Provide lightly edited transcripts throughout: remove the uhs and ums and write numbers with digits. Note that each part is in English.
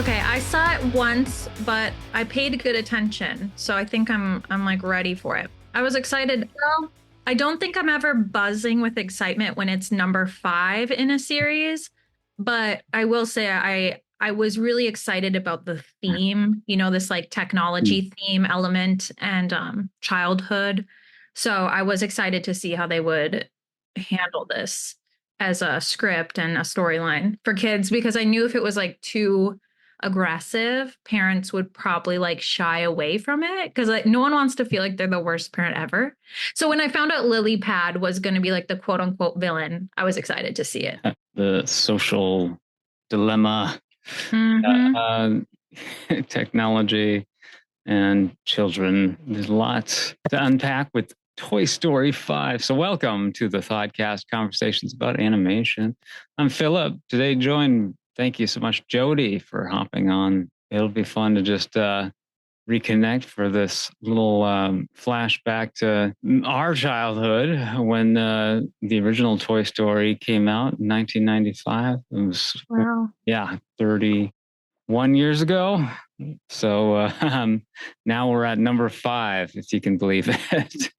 Okay, I saw it once, but I paid good attention, so I think I'm like ready for it. I was excited. Well, I don't think I'm ever buzzing with excitement when it's number 5 in a series, but I will say I was really excited about the theme, this like technology theme element and childhood. So I was excited to see how they would handle this as a script and a storyline for kids because I knew if it was like too aggressive, parents would probably like shy away from it because like no one wants to feel like they're the worst parent ever. So when I found out Lily Pad was going to be like the quote unquote villain, I was excited to see it. The social dilemma, technology, and children. There's lots to unpack with Toy Story 5. So welcome to the Thoughtcast, Conversations about Animation. I'm Philip. Today joined, thank you so much, Jody, for hopping on. It'll be fun to just reconnect for this little flashback to our childhood when the original Toy Story came out in 1995. It was, Wow. 31 years ago. So now we're at number 5, if you can believe it.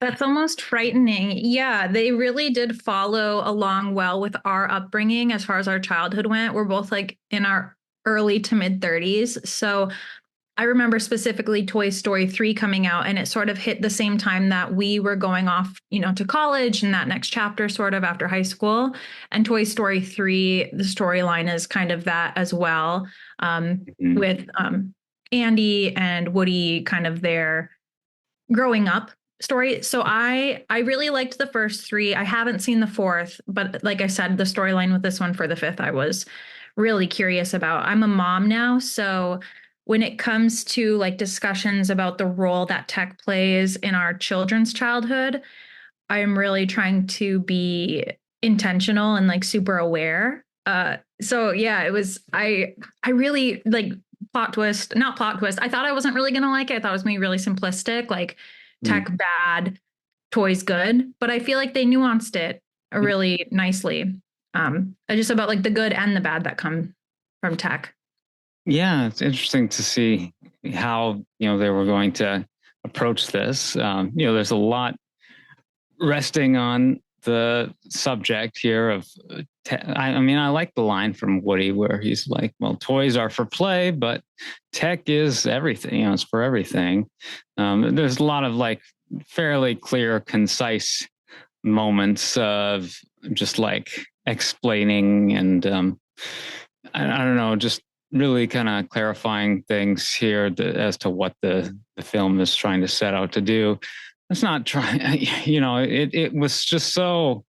That's almost frightening. Yeah, they really did follow along well with our upbringing as far as our childhood went. We're both like in our early to mid 30s. So I remember specifically Toy Story 3 coming out, and it sort of hit the same time that we were going off, to college and that next chapter sort of after high school. And Toy Story 3, the storyline is kind of that as well, with Andy and Woody kind of their growing up story. So I really liked the first 3. I haven't seen the 4th, but like I said, the storyline with this one for the 5th, I was really curious about. I'm a mom now, so when it comes to like discussions about the role that tech plays in our children's childhood, I am really trying to be intentional and like super aware. So yeah, it was I really like plot twist, not plot twist. I thought I wasn't really gonna like it. I thought it was gonna be really simplistic, like tech bad, toys good. But I feel like they nuanced it really nicely. Just about like the good and the bad that come from tech. Yeah, it's interesting to see how they were going to approach this. There's a lot resting on the subject here of I mean, I like the line from Woody where he's like, well, toys are for play, but tech is everything. It's for everything. There's a lot of like fairly clear, concise moments of just like explaining and I don't know, just really kind of clarifying things here as to what the film is trying to set out to do. It's not trying, it was just so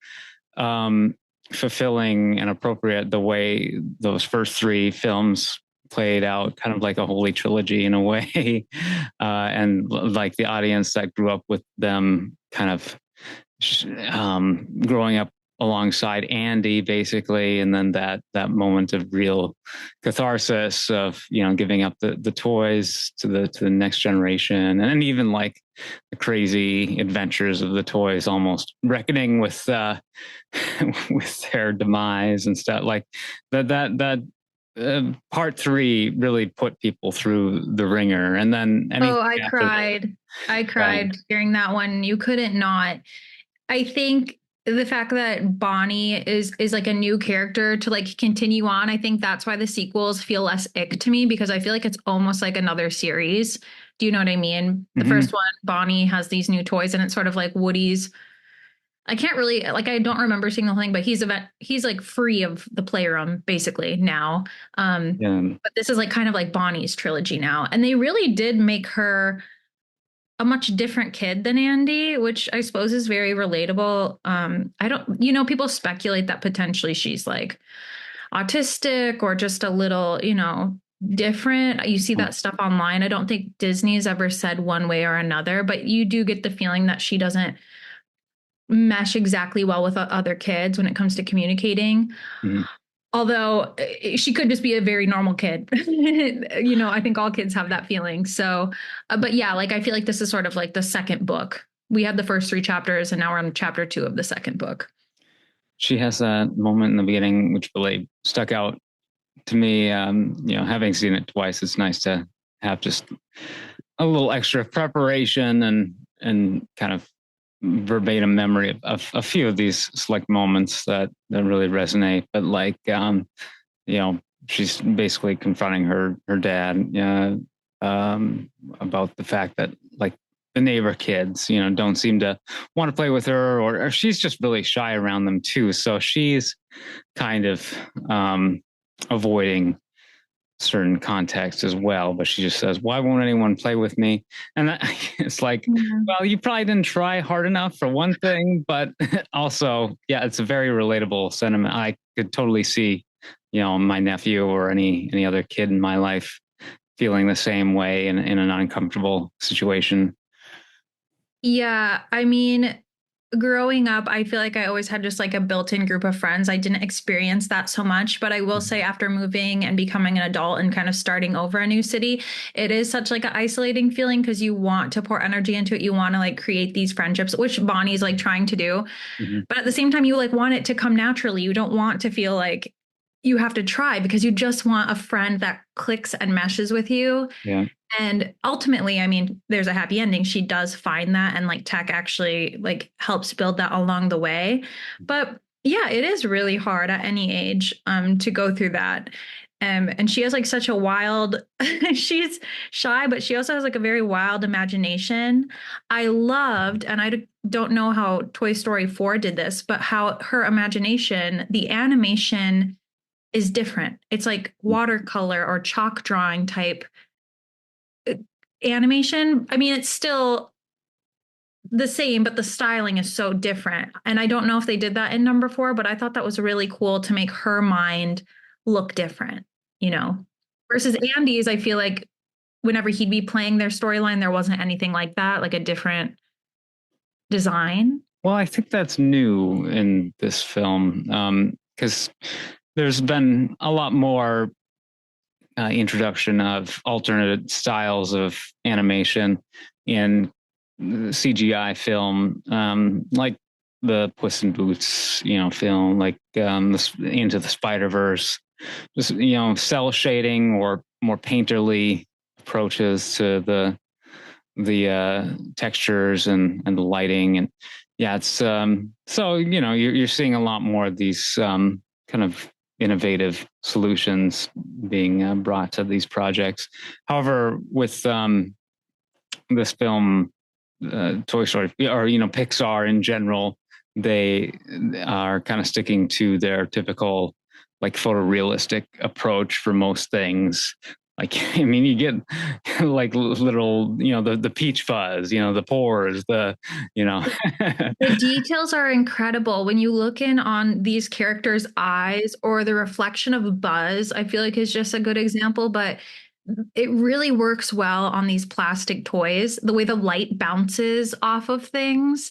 fulfilling and appropriate the way those first 3 films played out, kind of like a holy trilogy in a way. And like the audience that grew up with them kind of growing up alongside Andy, basically, and then that moment of real catharsis of giving up the toys to the next generation, and even like the crazy adventures of the toys, almost reckoning with with their demise and stuff like that. Part 3 really put people through the ringer, and then I cried during that one. You couldn't not. I think the fact that Bonnie is like a new character to like continue on, I think that's why the sequels feel less ick to me, because I feel like it's almost like another series. Do you know what I mean? The first one, Bonnie has these new toys, and it's sort of like Woody's. I can't really like, I don't remember seeing the whole thing, but he's like free of the playroom basically now. But this is like kind of like Bonnie's trilogy now, and they really did make her a much different kid than Andy, which I suppose is very relatable. I don't, people speculate that potentially she's like autistic or just a little, different. You see that stuff online. I don't think Disney's ever said one way or another, but you do get the feeling that she doesn't mesh exactly well with other kids when it comes to communicating. Although she could just be a very normal kid. I think all kids have that feeling. So, but yeah, like I feel like this is sort of like the second book. We had the first 3 chapters and now we're on chapter 2 of the second book. She has a moment in the beginning which really stuck out to me, having seen it twice, it's nice to have just a little extra preparation and kind of verbatim memory of a few of these select moments that really resonate. But like, you know, she's basically confronting her dad about the fact that like the neighbor kids, don't seem to want to play with her, or she's just really shy around them too. So she's kind of avoiding certain context as well, but she just says, why won't anyone play with me? And it's like, well, you probably didn't try hard enough for one thing, but also, yeah, it's a very relatable sentiment. I could totally see, my nephew or any other kid in my life feeling the same way in an uncomfortable situation. Yeah, I mean, growing up, I feel like I always had just like a built-in group of friends. I didn't experience that so much, but I will say after moving and becoming an adult and kind of starting over a new city, it is such like an isolating feeling because you want to pour energy into it. You want to like create these friendships, which Bonnie's like trying to do. Mm-hmm. But at the same time, you like want it to come naturally. You don't want to feel like you have to try because you just want a friend that clicks and meshes with you. Yeah. And ultimately, I mean, there's a happy ending. She does find that, and like tech actually like helps build that along the way. But yeah, it is really hard at any age to go through that. And she has like such a wild, she's shy, but she also has like a very wild imagination. I loved, and don't know how Toy Story 4 did this, but how her imagination, the animation is different. It's like watercolor or chalk drawing type animation. I mean, it's still the same, but the styling is so different. And I don't know if they did that in number 4, but I thought that was really cool to make her mind look different, versus Andy's. I feel like whenever he'd be playing their storyline, there wasn't anything like that, like a different design. Well, I think that's new in this film because there's been a lot more introduction of alternate styles of animation in CGI film, like the Puss in Boots, film, like Into the Spider-Verse, just cell shading or more painterly approaches to the textures and the lighting. And yeah, it's so you're seeing a lot more of these kind of innovative solutions being brought to these projects. However, with this film, Toy Story, or Pixar in general, they are kind of sticking to their typical like photorealistic approach for most things. Like, I mean, you get like literal, the peach fuzz, the pores, The details are incredible. When you look in on these characters' eyes or the reflection of Buzz, I feel like is just a good example, but it really works well on these plastic toys. The way the light bounces off of things,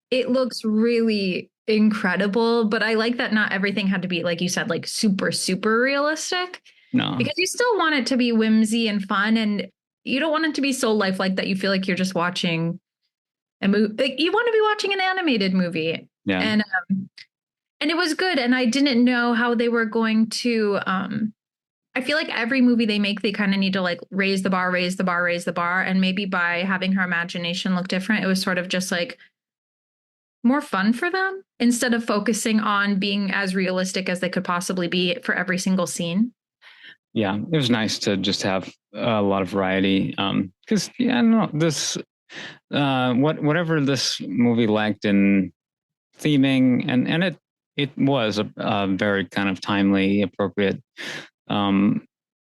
it looks really incredible. But I like that not everything had to be, like you said, like super, super realistic. No. Because you still want it to be whimsy and fun, and you don't want it to be so lifelike that you feel like you're just watching a movie. Like, you want to be watching an animated movie. Yeah. And it was good. And I didn't know how they were going to I feel like every movie they make, they kind of need to like raise the bar, raise the bar, raise the bar. And maybe by having her imagination look different, it was sort of just like more fun for them instead of focusing on being as realistic as they could possibly be for every single scene. Yeah, it was nice to just have a lot of variety. Because yeah, I don't know, this whatever this movie lacked in theming, and it was a very kind of timely, appropriate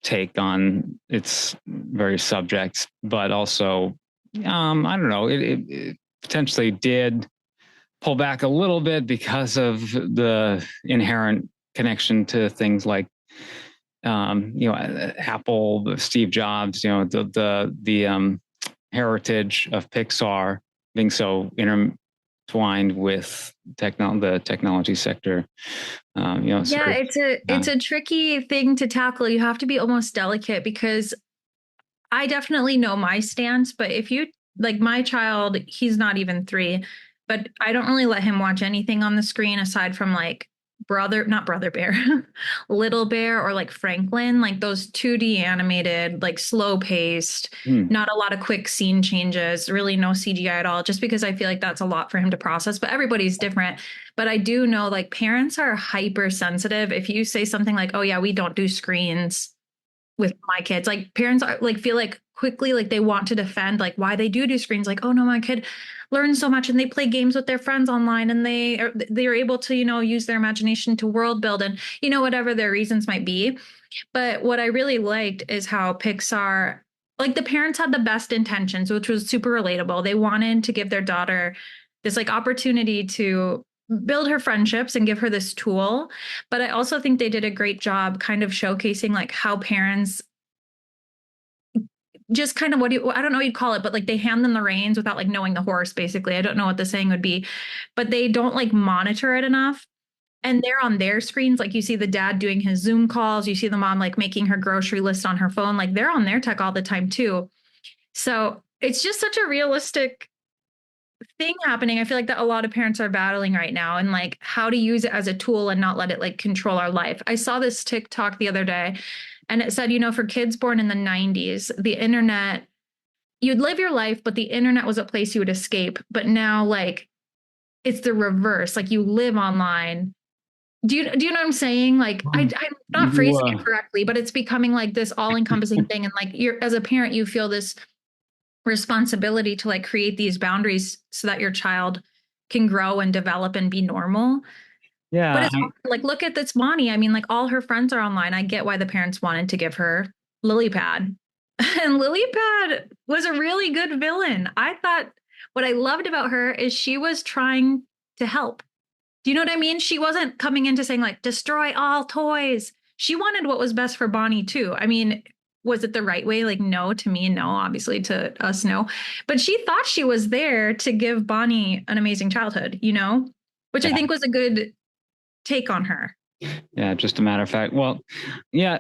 take on its various subjects, but also I don't know, it potentially did pull back a little bit because of the inherent connection to things like Apple, Steve Jobs, the heritage of Pixar being so intertwined with the technology sector. Yeah, it's a tricky thing to tackle. You have to be almost delicate because I definitely know my stance, but if you like my child, he's not even 3, but I don't really let him watch anything on the screen aside from like not Brother Bear, Little Bear, or like Franklin, like those 2D animated, like slow paced, Hmm. not a lot of quick scene changes, really no CGI at all, just because I feel like that's a lot for him to process. But everybody's different. But I do know like parents are hypersensitive. If you say something like, oh, yeah, we don't do screens with my kids, like parents are like feel like quickly like they want to defend like why they do screens, like, oh no, my kid learn so much and they play games with their friends online and they're able to, use their imagination to world build and, whatever their reasons might be. But what I really liked is how Pixar, like the parents had the best intentions, which was super relatable. They wanted to give their daughter this like opportunity to build her friendships and give her this tool. But I also think they did a great job kind of showcasing like how parents just kind of I don't know what you'd call it, but like they hand them the reins without like knowing the horse, basically. I don't know what the saying would be, but they don't like monitor it enough. And they're on their screens. Like you see the dad doing his Zoom calls, you see the mom like making her grocery list on her phone. Like they're on their tech all the time too. So it's just such a realistic thing happening. I feel like that a lot of parents are battling right now, and like how to use it as a tool and not let it like control our life. I saw this TikTok the other day and it said, for kids born in the 90s, the internet, you'd live your life, but the internet was a place you would escape. But now, like, it's the reverse. Like, you live online. Do you know what I'm saying? Like, I'm not You, phrasing it correctly, but it's becoming like this all encompassing thing. And like, as a parent, you feel this responsibility to like create these boundaries so that your child can grow and develop and be normal. But yeah, it's hard. Like, look at this Bonnie. I mean, like all her friends are online. I get why the parents wanted to give her Lilypad. And Lilypad was a really good villain. I thought what I loved about her is she was trying to help. Do you know what I mean? She wasn't coming into saying like destroy all toys. She wanted what was best for Bonnie too. I mean, was it the right way? Like, no, to me, no, obviously to us, no. But she thought she was there to give Bonnie an amazing childhood, which I yeah, think was a good take on her. yeah. Just a matter of fact. Well, yeah.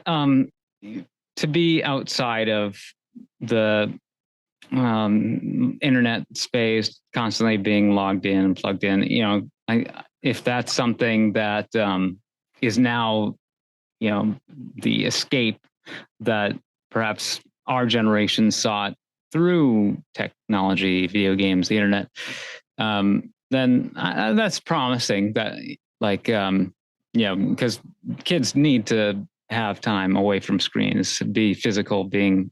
To be outside of the internet space, constantly being logged in and plugged in, if that's something that is now, the escape that perhaps our generation sought through technology, video games, the internet, then that's promising. That like, because kids need to have time away from screens, be physical, be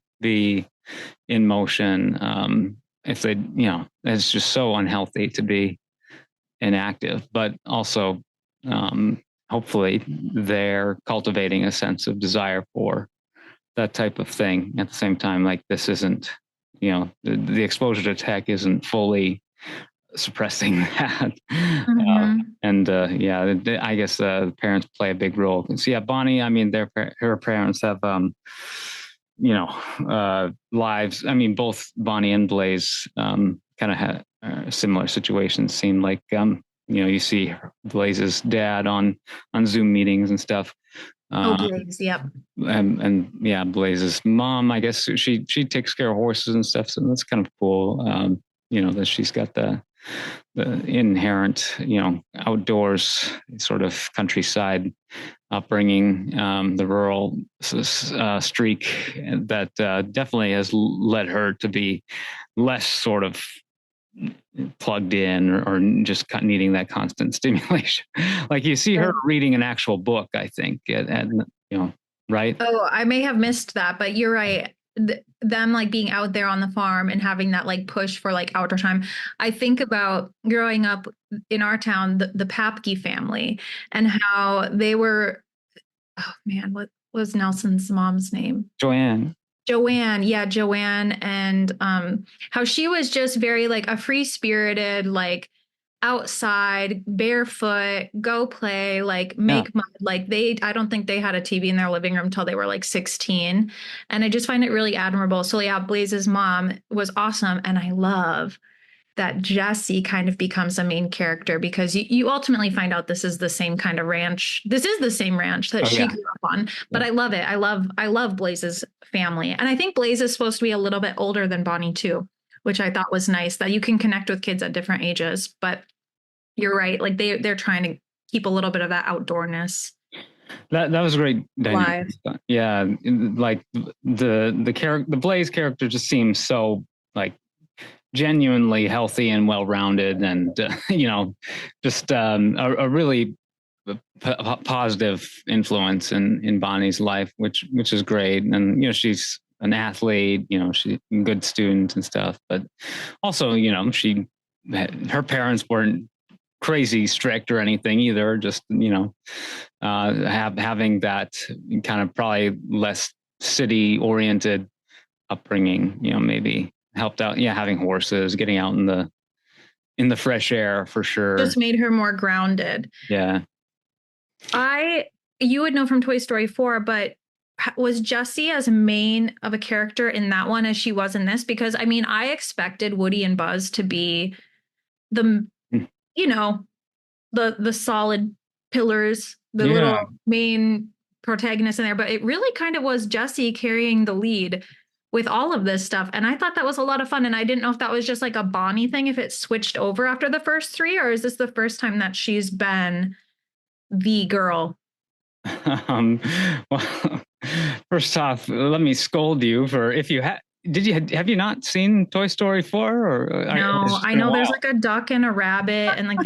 in motion. If they, it's just so unhealthy to be inactive, but also, hopefully they're cultivating a sense of desire for that type of thing at the same time. Like this isn't, the exposure to tech isn't fully suppressing that. Mm-hmm. Yeah, I guess the parents play a big role. So yeah, Bonnie, I mean, her parents have, lives. I mean, both Bonnie and Blaze kind of had similar situations. Seem like, you see Blaze's dad on Zoom meetings and stuff. Oh, Blaze, yep. And yeah, Blaze's mom, I guess she takes care of horses and stuff. So that's kind of cool. That she's got the inherent, outdoors sort of countryside upbringing, the rural streak that definitely has led her to be less sort of plugged in or just needing that constant stimulation. Like you see her reading an actual book, I think, and right? Oh, I may have missed that, but you're right. Them like being out there on the farm and having that like push for like outdoor time. I think about growing up in our town, the Papke family, and how they were, oh man, what was Nelson's mom's name? Joanne. Joanne, yeah, Joanne, and how she was just very like a free spirited, like outside, barefoot, go play, like Yeah. make mud. Like I don't think they had a TV in their living room until they were like 16. And I just find it really admirable. So yeah, Blaze's mom was awesome. And I love that Jesse kind of becomes a main character because you ultimately find out this is the same kind of ranch. This is the same ranch that Oh she yeah. grew up on. But Yeah. I love it. I love Blaze's family. And I think Blaze is supposed to be a little bit older than Bonnie too, which I thought was nice that you can connect with kids at different ages. But you're right. Like they're trying to keep a little bit of that outdoorness That was a great dynamic. alive. Yeah, like the Blaze character just seems so like genuinely healthy and well rounded, and just a really positive influence in Bonnie's life, which is great. And she's an athlete, she's a good student and stuff, but also her parents weren't crazy strict or anything either. Just having that kind of probably less city oriented upbringing, maybe helped out. Yeah, having horses, getting out in the fresh air for sure. Just made her more grounded. Yeah. You would know from Toy Story 4, but was Jessie as main of a character in that one as she was in this? Because I mean, I expected Woody and Buzz to be the, you know, the solid pillars, the little main protagonists in there, but it really kind of was Jessie carrying the lead with all of this stuff. And I thought that was a lot of fun. And I didn't know if that was just like a Bonnie thing, if it switched over after the first three, or is this the first time that she's been the girl? Well, first off, let me scold you for if you have you not seen Toy Story 4? Or no, I know there's like a duck and a rabbit, and like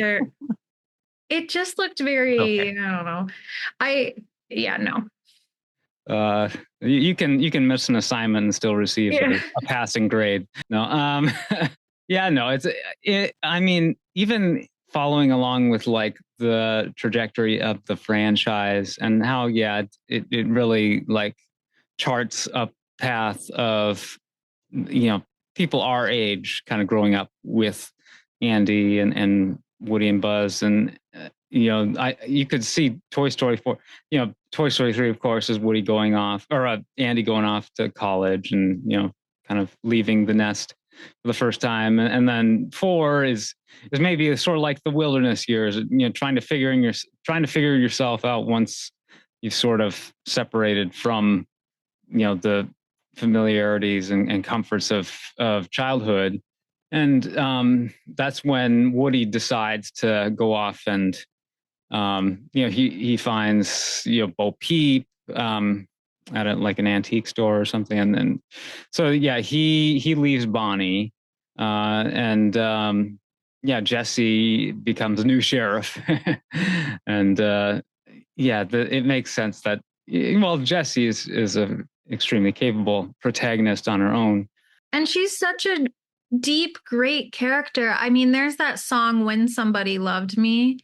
it just looked very, okay. I don't know. No. You can miss an assignment and still receive a passing grade. No, yeah, no, I mean, even following along with like the trajectory of the franchise and how, it really like charts a path of, people our age kind of growing up with Andy and Woody and Buzz. And, you could see Toy Story 4, Toy Story 3, of course, is Woody going off, or Andy going off to college and, kind of leaving the nest for the first time. And then 4 is maybe sort of like the wilderness years, trying to figure yourself out once you've sort of separated from, the familiarities and comforts of childhood. And that's when Woody decides to go off and, he finds, Bo Peep at an antique store or something. And then, so yeah, he leaves Bonnie, and Jessie becomes a new sheriff. And it makes sense that, Jessie is a extremely capable protagonist on her own. And she's such a deep, great character. I mean, there's that song, When Somebody Loved Me.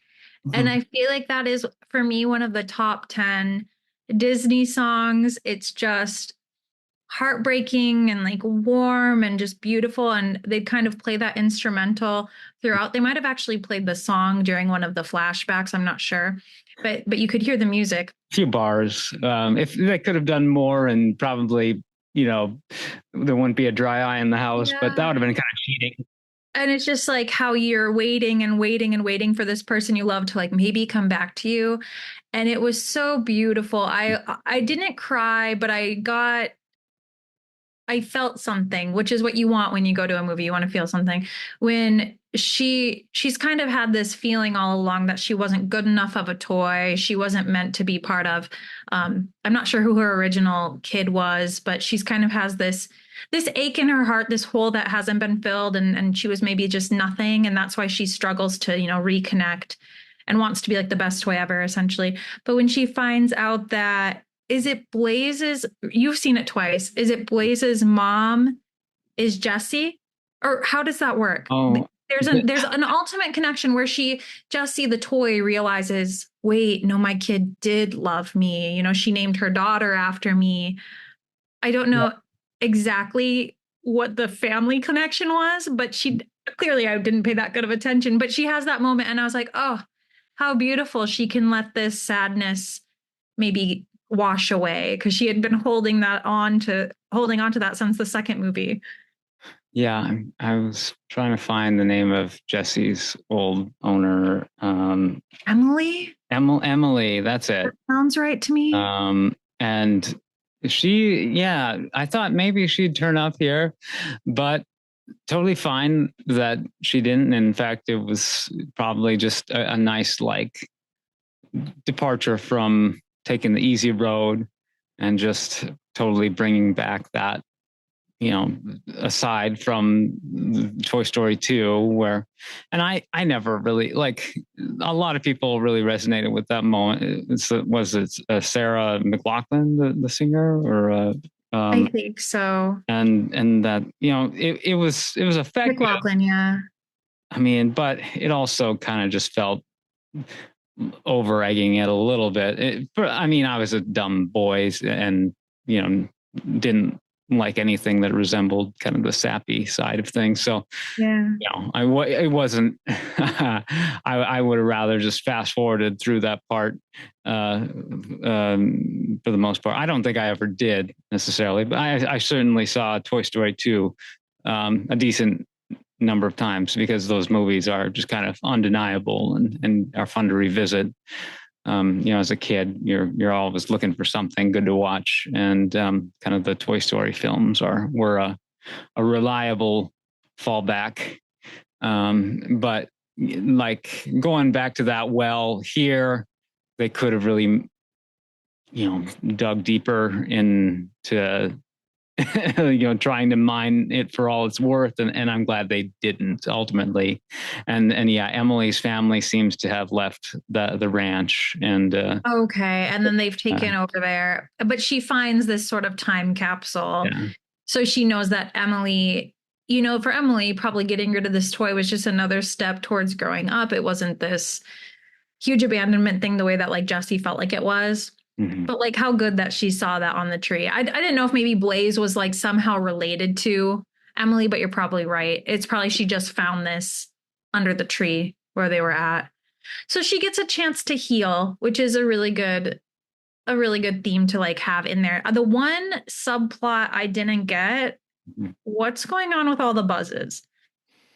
And I feel like that is, for me, one of the top 10 Disney songs. It's just heartbreaking and like warm and just beautiful. And they kind of play that instrumental throughout. They might have actually played the song during one of the flashbacks. I'm not sure, but you could hear the music. A few bars. If they could have done more, and probably, there wouldn't be a dry eye in the house, but that would have been kind of cheating. And it's just like how you're waiting and waiting and waiting for this person you love to like maybe come back to you. And it was so beautiful. I didn't cry, but I felt something, which is what you want when you go to a movie. You want to feel something. When she's kind of had this feeling all along that she wasn't good enough of a toy. She wasn't meant to be part of. I'm not sure who her original kid was, but she's kind of has this ache in her heart, this hole that hasn't been filled, and she was maybe just nothing. And that's why she struggles to, reconnect and wants to be like the best toy ever, essentially. But when she finds out that, is it Blaze's, you've seen it twice, is it Blaze's mom is Jessie? Or how does that work? Oh, there's an ultimate connection where Jessie, the toy, realizes, wait, no, my kid did love me. She named her daughter after me. I don't know exactly what the family connection was, but clearly I didn't pay that good of attention, but she has that moment. And I was like, oh, how beautiful. She can let this sadness maybe wash away, because she had been holding on to that since the second movie. Yeah, I was trying to find the name of Jessie's old owner. Emily? Emily, that's it. That sounds right to me. And I thought maybe she'd turn up here, but totally fine that she didn't. In fact, it was probably just a nice, like, departure from taking the easy road and just totally bringing back that, aside from Toy Story 2, where, and I never really, like, a lot of people really resonated with that moment. Was it Sarah McLachlan, the singer, or I think so. and that, it was effective. McLaughlin, yeah. I mean, but it also kind of just felt over egging it a little bit. I mean, I was a dumb boy and, didn't like anything that resembled kind of the sappy side of things. So, Yeah. it wasn't, I would have rather just fast forwarded through that part for the most part. I don't think I ever did necessarily, but I certainly saw Toy Story 2 a decent number of times because those movies are just kind of undeniable and are fun to revisit. As a kid, you're always looking for something good to watch, and kind of the Toy Story films were a reliable fallback. But like going back to that well here, they could have really, dug deeper into trying to mine it for all it's worth. And I'm glad they didn't ultimately. And yeah, Emily's family seems to have left the ranch and, Okay. And then they've taken over there, but she finds this sort of time capsule. yeah. So she knows that Emily, for Emily, probably getting rid of this toy was just another step towards growing up. It wasn't this huge abandonment thing the way that like Jessie felt like it was. Mhm. But like how good that she saw that on the tree. I didn't know if maybe Blaze was like somehow related to Emily, but you're probably right. It's probably she just found this under the tree where they were at. So she gets a chance to heal, which is a really good theme to like have in there. The one subplot I didn't get, Mhm. what's going on with all the buzzes?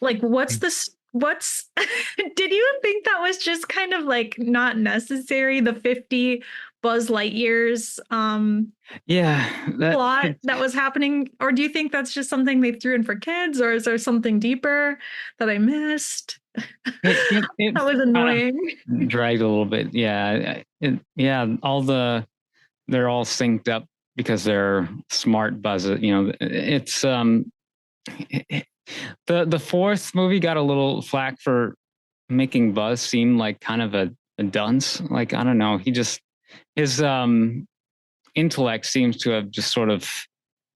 Like what's this did you think that was just kind of like not necessary, the 50 Buzz Lightyears Yeah, plot that was happening, or do you think that's just something they threw in for kids, or is there something deeper that I missed? it That was annoying. dragged a little bit. Yeah. They're all synced up because they're smart buzzes. It's, the fourth movie got a little flack for making Buzz seem like kind of a dunce. Like, I don't know. His intellect seems to have just sort of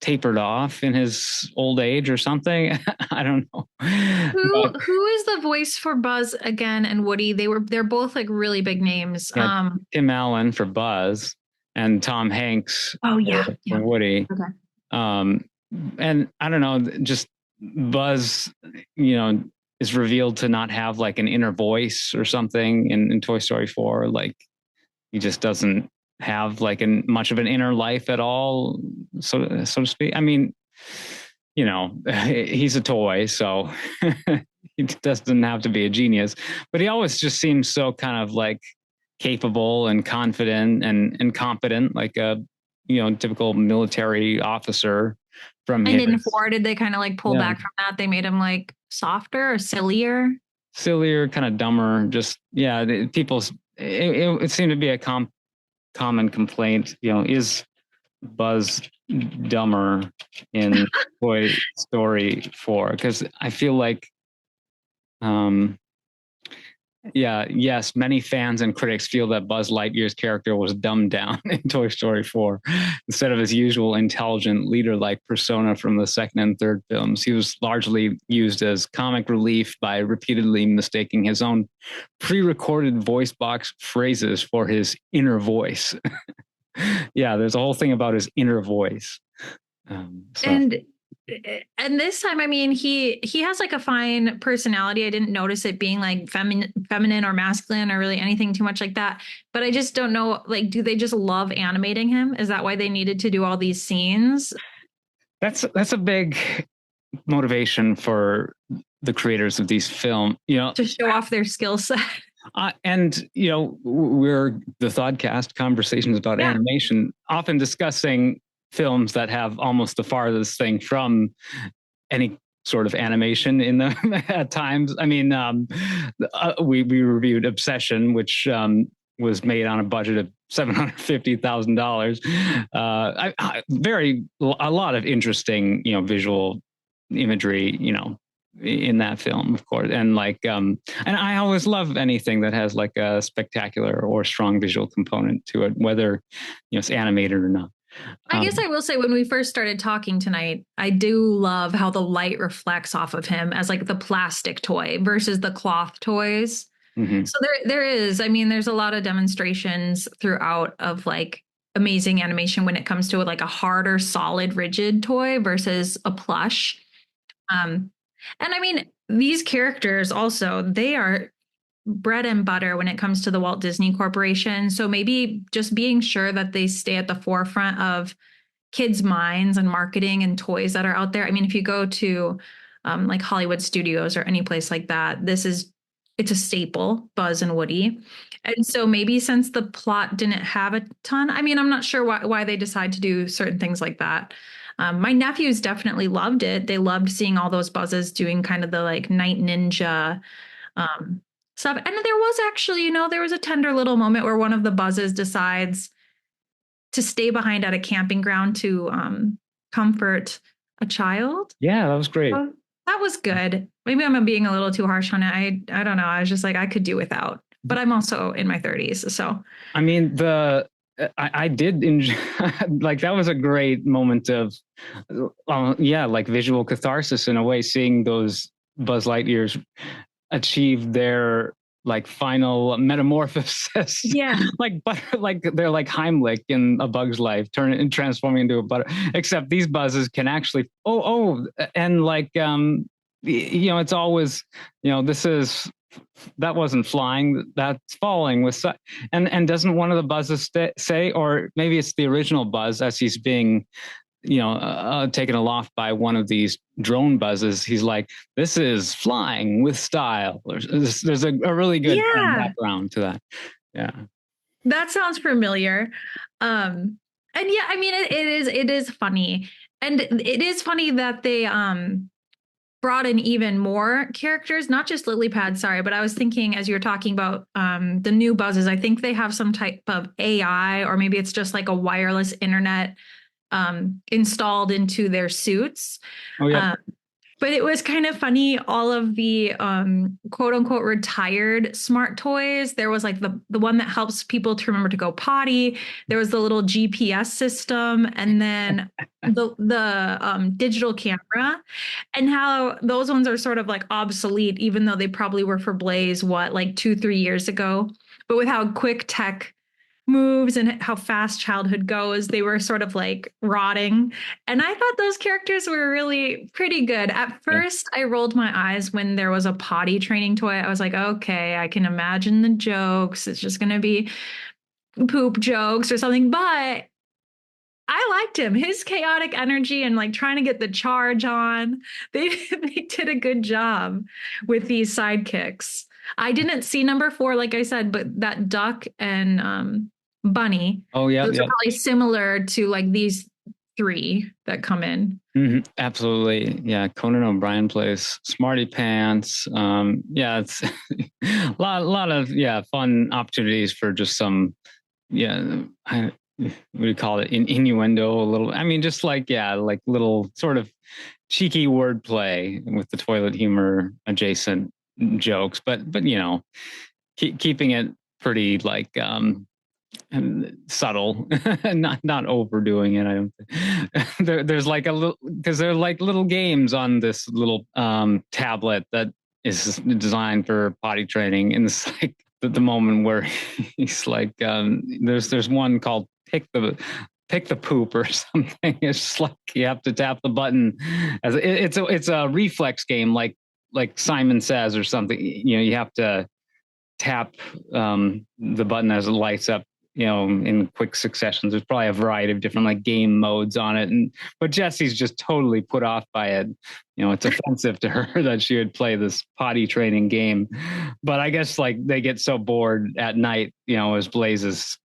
tapered off in his old age or something. I don't know. Who is the voice for Buzz again and Woody? They're both like really big names. Yeah, Tim Allen for Buzz and Tom Hanks for Woody. Okay. And I don't know, just Buzz, is revealed to not have like an inner voice or something in Toy Story 4. Like he just doesn't have like much of an inner life at all, so to speak. I mean, he's a toy, so he doesn't have to be a genius, but he always just seems so kind of like capable and confident and competent, like a typical military officer. From and in 4, did they kind of like pull back from that? They made him like softer or sillier, kind of dumber. Just it seemed to be a common complaint. Is Buzz dumber in Toy Story 4? Because I feel like, yes, many fans and critics feel that Buzz Lightyear's character was dumbed down in Toy Story 4. Instead of his usual intelligent leader-like persona from the second and third films, he was largely used as comic relief by repeatedly mistaking his own pre-recorded voice box phrases for his inner voice. Yeah, there's a whole thing about his inner voice. And this time, I mean, he has like a fine personality. I didn't notice it being like feminine or masculine or really anything too much like that. But I just don't know, like, do they just love animating him? Is that why they needed to do all these scenes? That's a big motivation for the creators of these films, to show off their skill set. And we're the Thoughtcast Conversations about animation, often discussing films that have almost the farthest thing from any sort of animation in them at times. I mean, we reviewed Obsession, which was made on a budget of $750,000. A lot of interesting, visual imagery, in that film, of course. And and I always love anything that has like a spectacular or strong visual component to it, whether, it's animated or not. I guess I will say when we first started talking tonight, I do love how the light reflects off of him as like the plastic toy versus the cloth toys. Mm-hmm. So there is, I mean, there's a lot of demonstrations throughout of like amazing animation when it comes to like a harder, solid, rigid toy versus a plush. And I mean, these characters also, they are bread and butter when it comes to the Walt Disney Corporation. So maybe just being sure that they stay at the forefront of kids' minds and marketing and toys that are out there. I mean, if you go to like Hollywood Studios or any place like that, it's a staple, Buzz and Woody. And so maybe since the plot didn't have a ton, I mean, I'm not sure why they decide to do certain things like that. My nephews definitely loved it. They loved seeing all those Buzzes doing kind of the like night ninja stuff. And there was actually, there was a tender little moment where one of the Buzzes decides to stay behind at a camping ground to comfort a child. Yeah, that was great. That was good. Maybe I'm being a little too harsh on it. I don't know. I was just like, I could do without, but I'm also in my 30s. So, I mean, I did enjoy, like, that was a great moment of, like visual catharsis in a way, seeing those Buzz Lightyears achieve their like final metamorphosis. Yeah. like they're like Heimlich in A Bug's Life, transforming into a butter, except these Buzzes can actually, and like, it's always, that wasn't flying, that's falling with, and doesn't one of the Buzzes say, or maybe it's the original Buzz as he's being, taken aloft by one of these drone Buzzes, he's like, this is flying with style. There's a really good background to that. Yeah. That sounds familiar. And yeah, I mean, it is funny. And it is funny that they brought in even more characters, not just lily pads, sorry, but I was thinking as you were talking about the new Buzzes, I think they have some type of AI, or maybe it's just like a wireless internet installed into their suits. Oh yeah. But it was kind of funny, all of the quote unquote retired smart toys. There was like the one that helps people to remember to go potty. There was the little GPS system, and then the digital camera, and how those ones are sort of like obsolete, even though they probably were for Blaze, like 2-3 years ago. But with how quick tech moves and how fast childhood goes, they were sort of like rotting. And I thought those characters were really pretty good. At first, I rolled my eyes when there was a potty training toy. I was like, okay, I can imagine the jokes. It's just going to be poop jokes or something. But I liked him, his chaotic energy and like trying to get the charge on. They did a good job with these sidekicks. I didn't see number 4, like I said, but that duck and Bunny. Oh yeah, those are probably similar to like these 3 that come in. Mm-hmm. Absolutely, yeah. Conan O'Brien plays Smarty Pants. It's a lot of fun opportunities for just some what do you call it? Innuendo, a little. I mean, just like little sort of cheeky wordplay with the toilet humor adjacent jokes, but keeping it pretty like subtle, not overdoing it. I don't think there's like a little, because they're like little games on this little tablet that is designed for potty training, and it's like the moment where he's like, there's one called pick the poop or something. It's just like you have to tap the button as it's a reflex game, like Simon Says or something. You have to tap the button as it lights up, in quick successions. There's probably a variety of different like game modes on it, but Jessie's just totally put off by it. It's offensive to her that she would play this potty training game. But I guess like they get so bored at night, as Blaze is,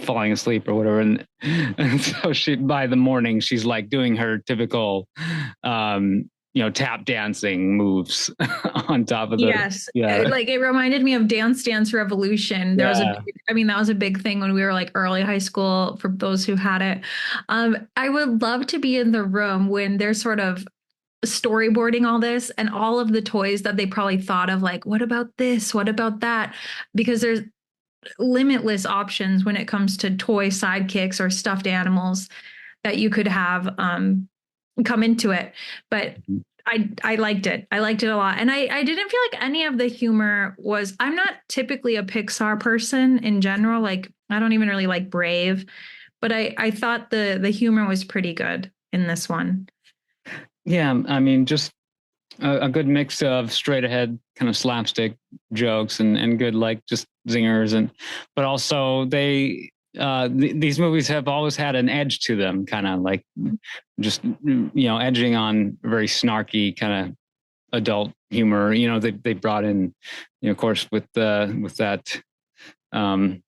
falling asleep or whatever, and so by the morning she's like doing her typical tap dancing moves on top of the, Yes. yeah, Like it reminded me of Dance Dance Revolution. There was yeah. I mean, that was a big thing when we were like early high school for those who had it. I would love to be in the room when they're sort of storyboarding all this and all of the toys that they probably thought of, like, what about this? What about that? Because there's limitless options when it comes to toy sidekicks or stuffed animals that you could have come into it. But I liked it. I liked it a lot. And I didn't feel like any of the humor was, I'm not typically a Pixar person in general. Like I don't even really like Brave, but I thought the humor was pretty good in this one. Yeah, I mean, just a good mix of straight ahead kind of slapstick jokes and good like just zingers, and but also these movies have always had an edge to them, kind of like just edging on very snarky kind of adult humor. They brought in, of course, with that um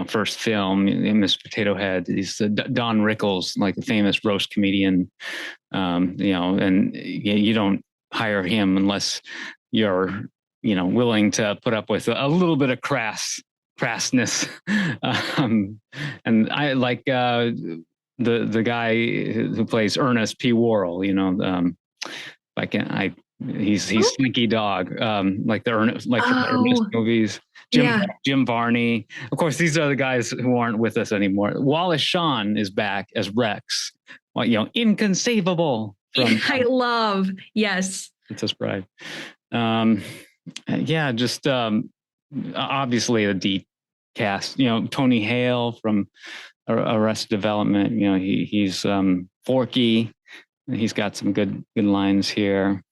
first film, Miss Potato Head, he's Don Rickles, like the famous roast comedian. And you don't hire him unless you're, willing to put up with a little bit of crassness. And I like the guy who plays Ernest P. Worrell. He's Slinky Dog, like the Ernest, like from the Ernest Oh, movies. yeah. Jim Varney. Of course, these are the guys who aren't with us anymore. Wallace Shawn is back as Rex. Well, inconceivable from I love, yes. Princess Bride. Um, yeah, just obviously a deep cast. Tony Hale from Arrested Development. He's Forky. He's got some good lines here.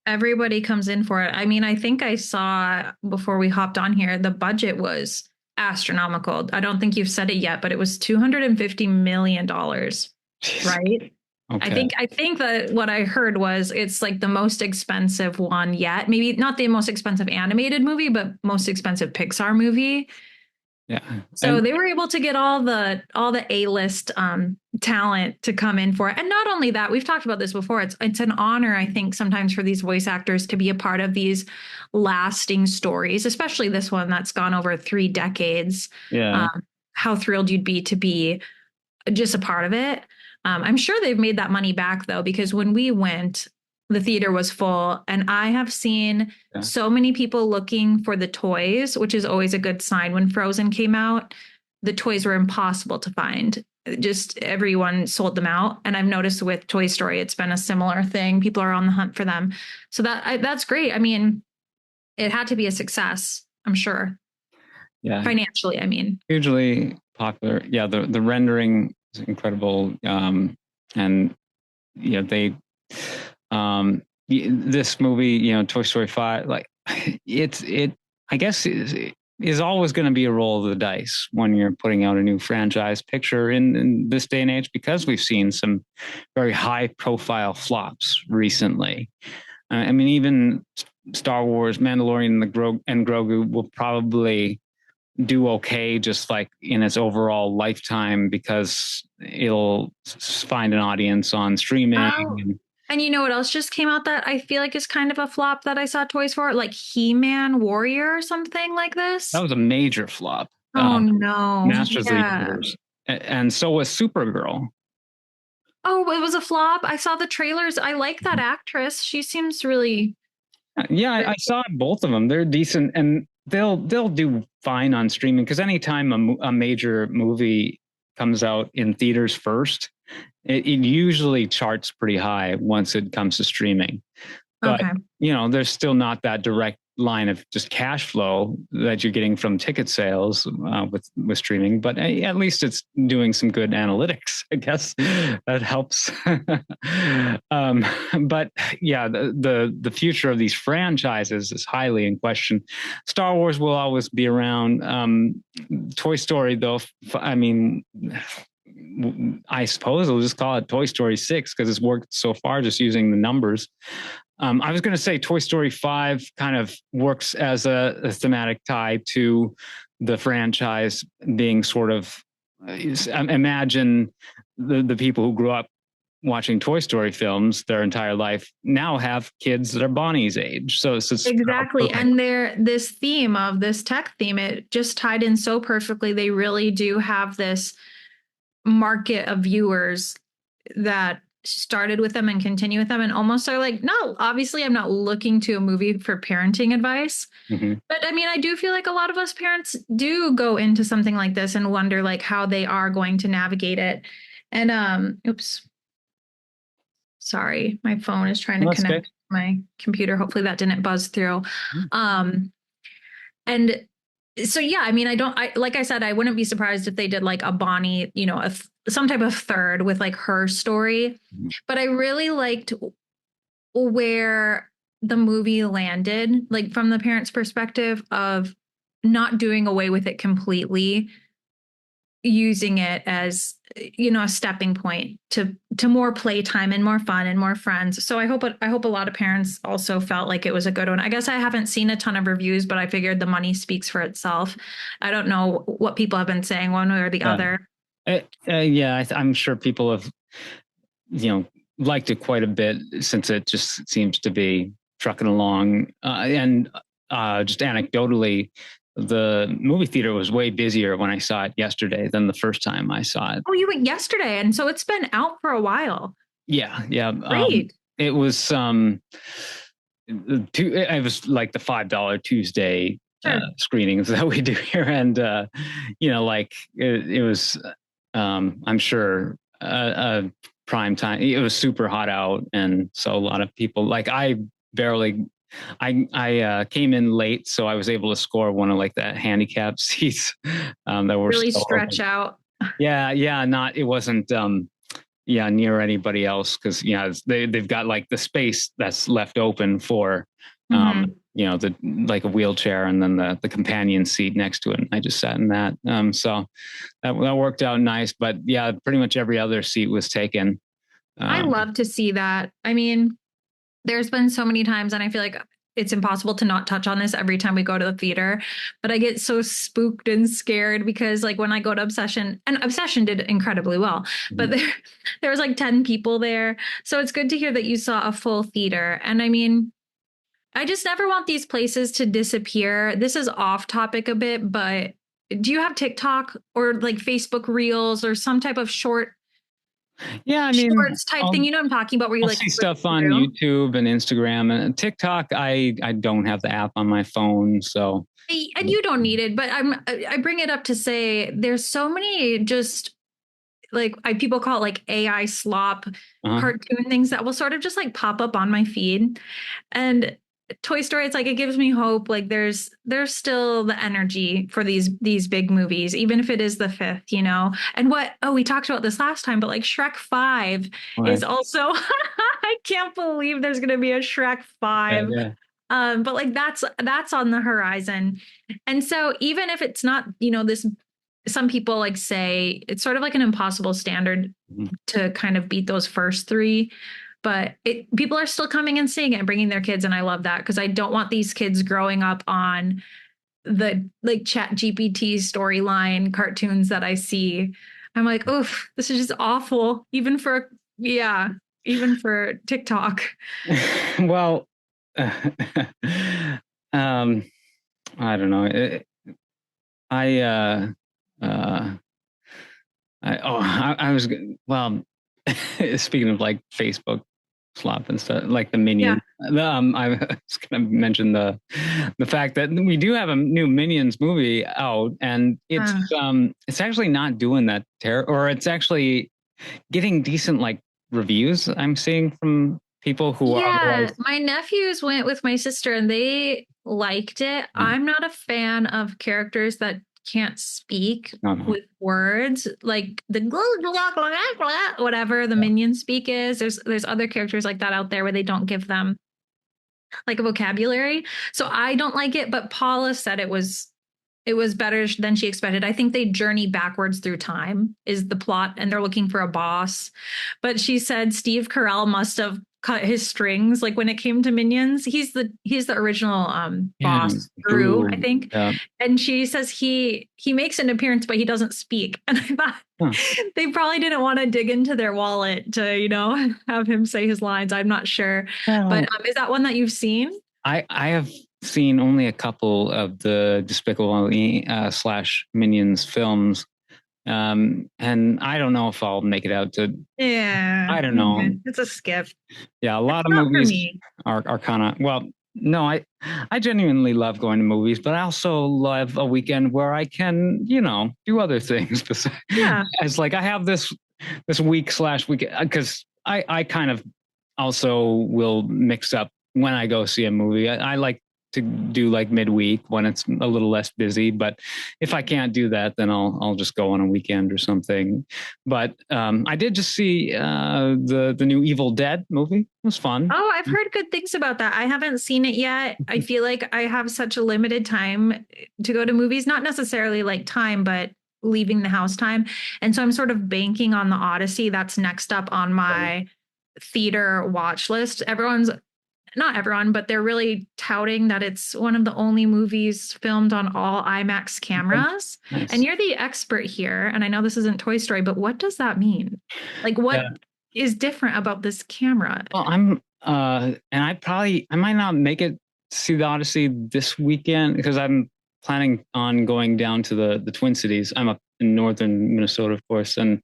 Everybody comes in for it. I mean, I think I saw before we hopped on here, the budget was astronomical. I don't think you've said it yet, but it was $250 million, right? Okay. I think that what I heard was it's like the most expensive one yet. Maybe not the most expensive animated movie, but most expensive Pixar movie. Yeah. So they were able to get all the A-list talent to come in for it. And not only that, we've talked about this before. It's an honor, I think, sometimes for these voice actors to be a part of these lasting stories, especially this one that's gone over 3 decades. Yeah. How thrilled you'd be to be just a part of it. I'm sure they've made that money back though, because when we went, the theater was full, and I have seen so many people looking for the toys, which is always a good sign. When Frozen came out, the toys were impossible to find. Just everyone sold them out. And I've noticed with Toy Story, it's been a similar thing. People are on the hunt for them. So that's great. I mean, it had to be a success, I'm sure. Yeah. Financially, I mean. Hugely popular. Yeah, the rendering is incredible. And they this movie, Toy Story 5, like it I guess is always going to be a roll of the dice when you're putting out a new franchise picture in this day and age, because we've seen some very high profile flops recently. I mean, even Star Wars, Mandalorian, and Grogu will probably do okay just like in its overall lifetime, because it'll find an audience on streaming. Oh. And you know what else just came out that I feel like is kind of a flop that I saw toys for? Like He-Man Warrior or something like this? That was a major flop. Oh no. Masters of the Universe. And so was Supergirl. Oh, it was a flop. I saw the trailers. I like that actress. She seems really. Yeah, I saw both of them. They're decent, and they'll do fine on streaming, because anytime a major movie comes out in theaters first, it usually charts pretty high once it comes to streaming. But Okay. There's still not that direct line of just cash flow that you're getting from ticket sales with streaming. But at least it's doing some good analytics. I guess that helps. But yeah, the future of these franchises is highly in question. Star Wars will always be around. Toy Story, though, I mean, I suppose I'll just call it Toy Story 6 because it's worked so far just using the numbers. I was going to say Toy Story 5 kind of works as a thematic tie to the franchise being sort of, imagine the people who grew up watching Toy Story films their entire life now have kids that are Bonnie's age. So it's just Exactly. perfect. And this theme of this tech theme, it just tied in so perfectly. They really do have this market of viewers that started with them and continue with them and almost are like, no, obviously I'm not looking to a movie for parenting advice. Mm-hmm. But I mean, I do feel like a lot of us parents do go into something like this and wonder like how they are going to navigate it. And oops, sorry, my phone is trying to Well, that's connect good. to my computer. Hopefully that didn't buzz through. Mm-hmm. And so yeah, I mean, I like I said, I wouldn't be surprised if they did like a Bonnie, you know, some type of third with like her story. But I really liked where the movie landed, like from the parents' perspective of not doing away with it completely, using it as, you know, a stepping point to more playtime and more fun and more friends. So I hope a lot of parents also felt like it was a good one. I guess I haven't seen a ton of reviews, but I figured the money speaks for itself. I don't know what people have been saying one way or the Yeah. other. Yeah, I'm sure people have, liked it quite a bit since it just seems to be trucking along. And just anecdotally, the movie theater was way busier when I saw it yesterday than the first time I saw it. Oh, you went yesterday, and so it's been out for a while. Yeah, yeah. Great. It was it was like the $5 Tuesday screenings that we do here, and like it was. I'm sure prime time. It was super hot out, and so a lot of people like I came in late, so I was able to score one of like the handicap seats that were Really still stretch open. out. Yeah. It wasn't near anybody else because they've got like the space that's left open for the like a wheelchair and then the companion seat next to it. And I just sat in that. So that worked out nice. But yeah, pretty much every other seat was taken. I love to see that. I mean, there's been so many times, and I feel like it's impossible to not touch on this every time we go to the theater, but I get so spooked and scared because like when I go to Obsession, and Obsession did incredibly well, but there was like 10 people there. So it's good to hear that you saw a full theater. And I mean, I just never want these places to disappear. This is off topic a bit, but do you have TikTok or like Facebook Reels or some type of shorts type thing? You know what I'm talking about, where you I'll like see stuff on YouTube and Instagram and TikTok. I don't have the app on my phone, so and you don't need it. But I bring it up to say there's so many just like people call it like AI slop cartoon things that will sort of just like pop up on my feed. And Toy Story, it's like it gives me hope. Like there's still the energy for these big movies, even if it is the fifth, you know. And we talked about this last time, but like Shrek 5 is also I can't believe there's gonna be a Shrek 5. Yeah. But like that's on the horizon. And so even if it's not, you know, this, some people like say it's sort of like an impossible standard to kind of beat those first three, but people are still coming and seeing it and bringing their kids. And I love that because I don't want these kids growing up on the like ChatGPT storyline cartoons that I see. I'm like, oof, this is just awful. Even for TikTok. Well, I don't know. I was speaking of like Facebook slop and stuff, like the Minions. I was going to mention the fact that we do have a new Minions movie out, and it's actually not doing that or it's actually getting decent like reviews. I'm seeing from people who are otherwise. My nephews went with my sister and they liked it. I'm not a fan of characters that can't speak with words, like the whatever the minion speak is. There's other characters like that out there where they don't give them like a vocabulary. So I don't like it, but Paula said it was better than she expected. I think they journey backwards through time is the plot, and they're looking for a boss. But she said Steve Carell must have cut his strings. Like when it came to Minions, he's the original Yeah, boss, Gru, I Gru. think. Yeah. And she says he makes an appearance, but he doesn't speak. And I thought Huh. they probably didn't want to dig into their wallet to, have him say his lines. I'm not sure. But Well, is that one that you've seen? I have seen only a couple of the Despicable Me slash Minions films, and I don't know if I'll make it out to. Yeah. I don't know. It's a skip. Yeah, a lot It's of not for movies me. are kind of well. No, I genuinely love going to movies, but I also love a weekend where I can, do other things. Besides, Yeah. as like I have this week slash weekend because I kind of also will mix up when I go see a movie. I like to do like midweek when it's a little less busy, but if I can't do that, then I'll just go on a weekend or something. But I did just see the new Evil Dead movie. It was fun. Oh, I've heard good things about that. I haven't seen it yet. I feel like I have such a limited time to go to movies, not necessarily like time, but leaving the house time. And so I'm sort of banking on the Odyssey that's next up on my theater watch list. Not everyone, but they're really touting that it's one of the only movies filmed on all IMAX cameras. Nice. And you're the expert here. And I know this isn't Toy Story, but what does that mean? Like, what is different about this camera? Well, and I might not make it see the Odyssey this weekend because I'm planning on going down to the Twin Cities. I'm up in northern Minnesota, of course, and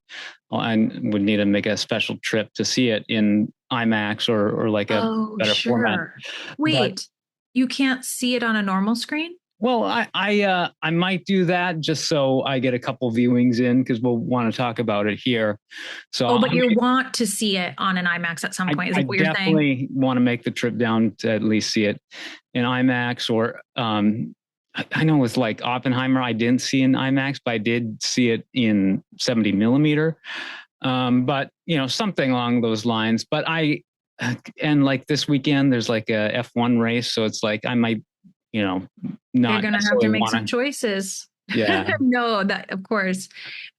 I would need to make a special trip to see it in IMAX or like a better format. Wait, you can't see it on a normal screen? Well, I might do that just so I get a couple viewings in because we'll want to talk about it here. So, but you want to see it on an IMAX at some point? Is that what you're saying? I definitely want to make the trip down to at least see it in IMAX or I know with like Oppenheimer, I didn't see in IMAX, but I did see it in 70 millimeter. But something along those lines. But and like this weekend, there's like a F1 race, so it's like I might, not. You're gonna have to make some choices. Yeah. No, that of course.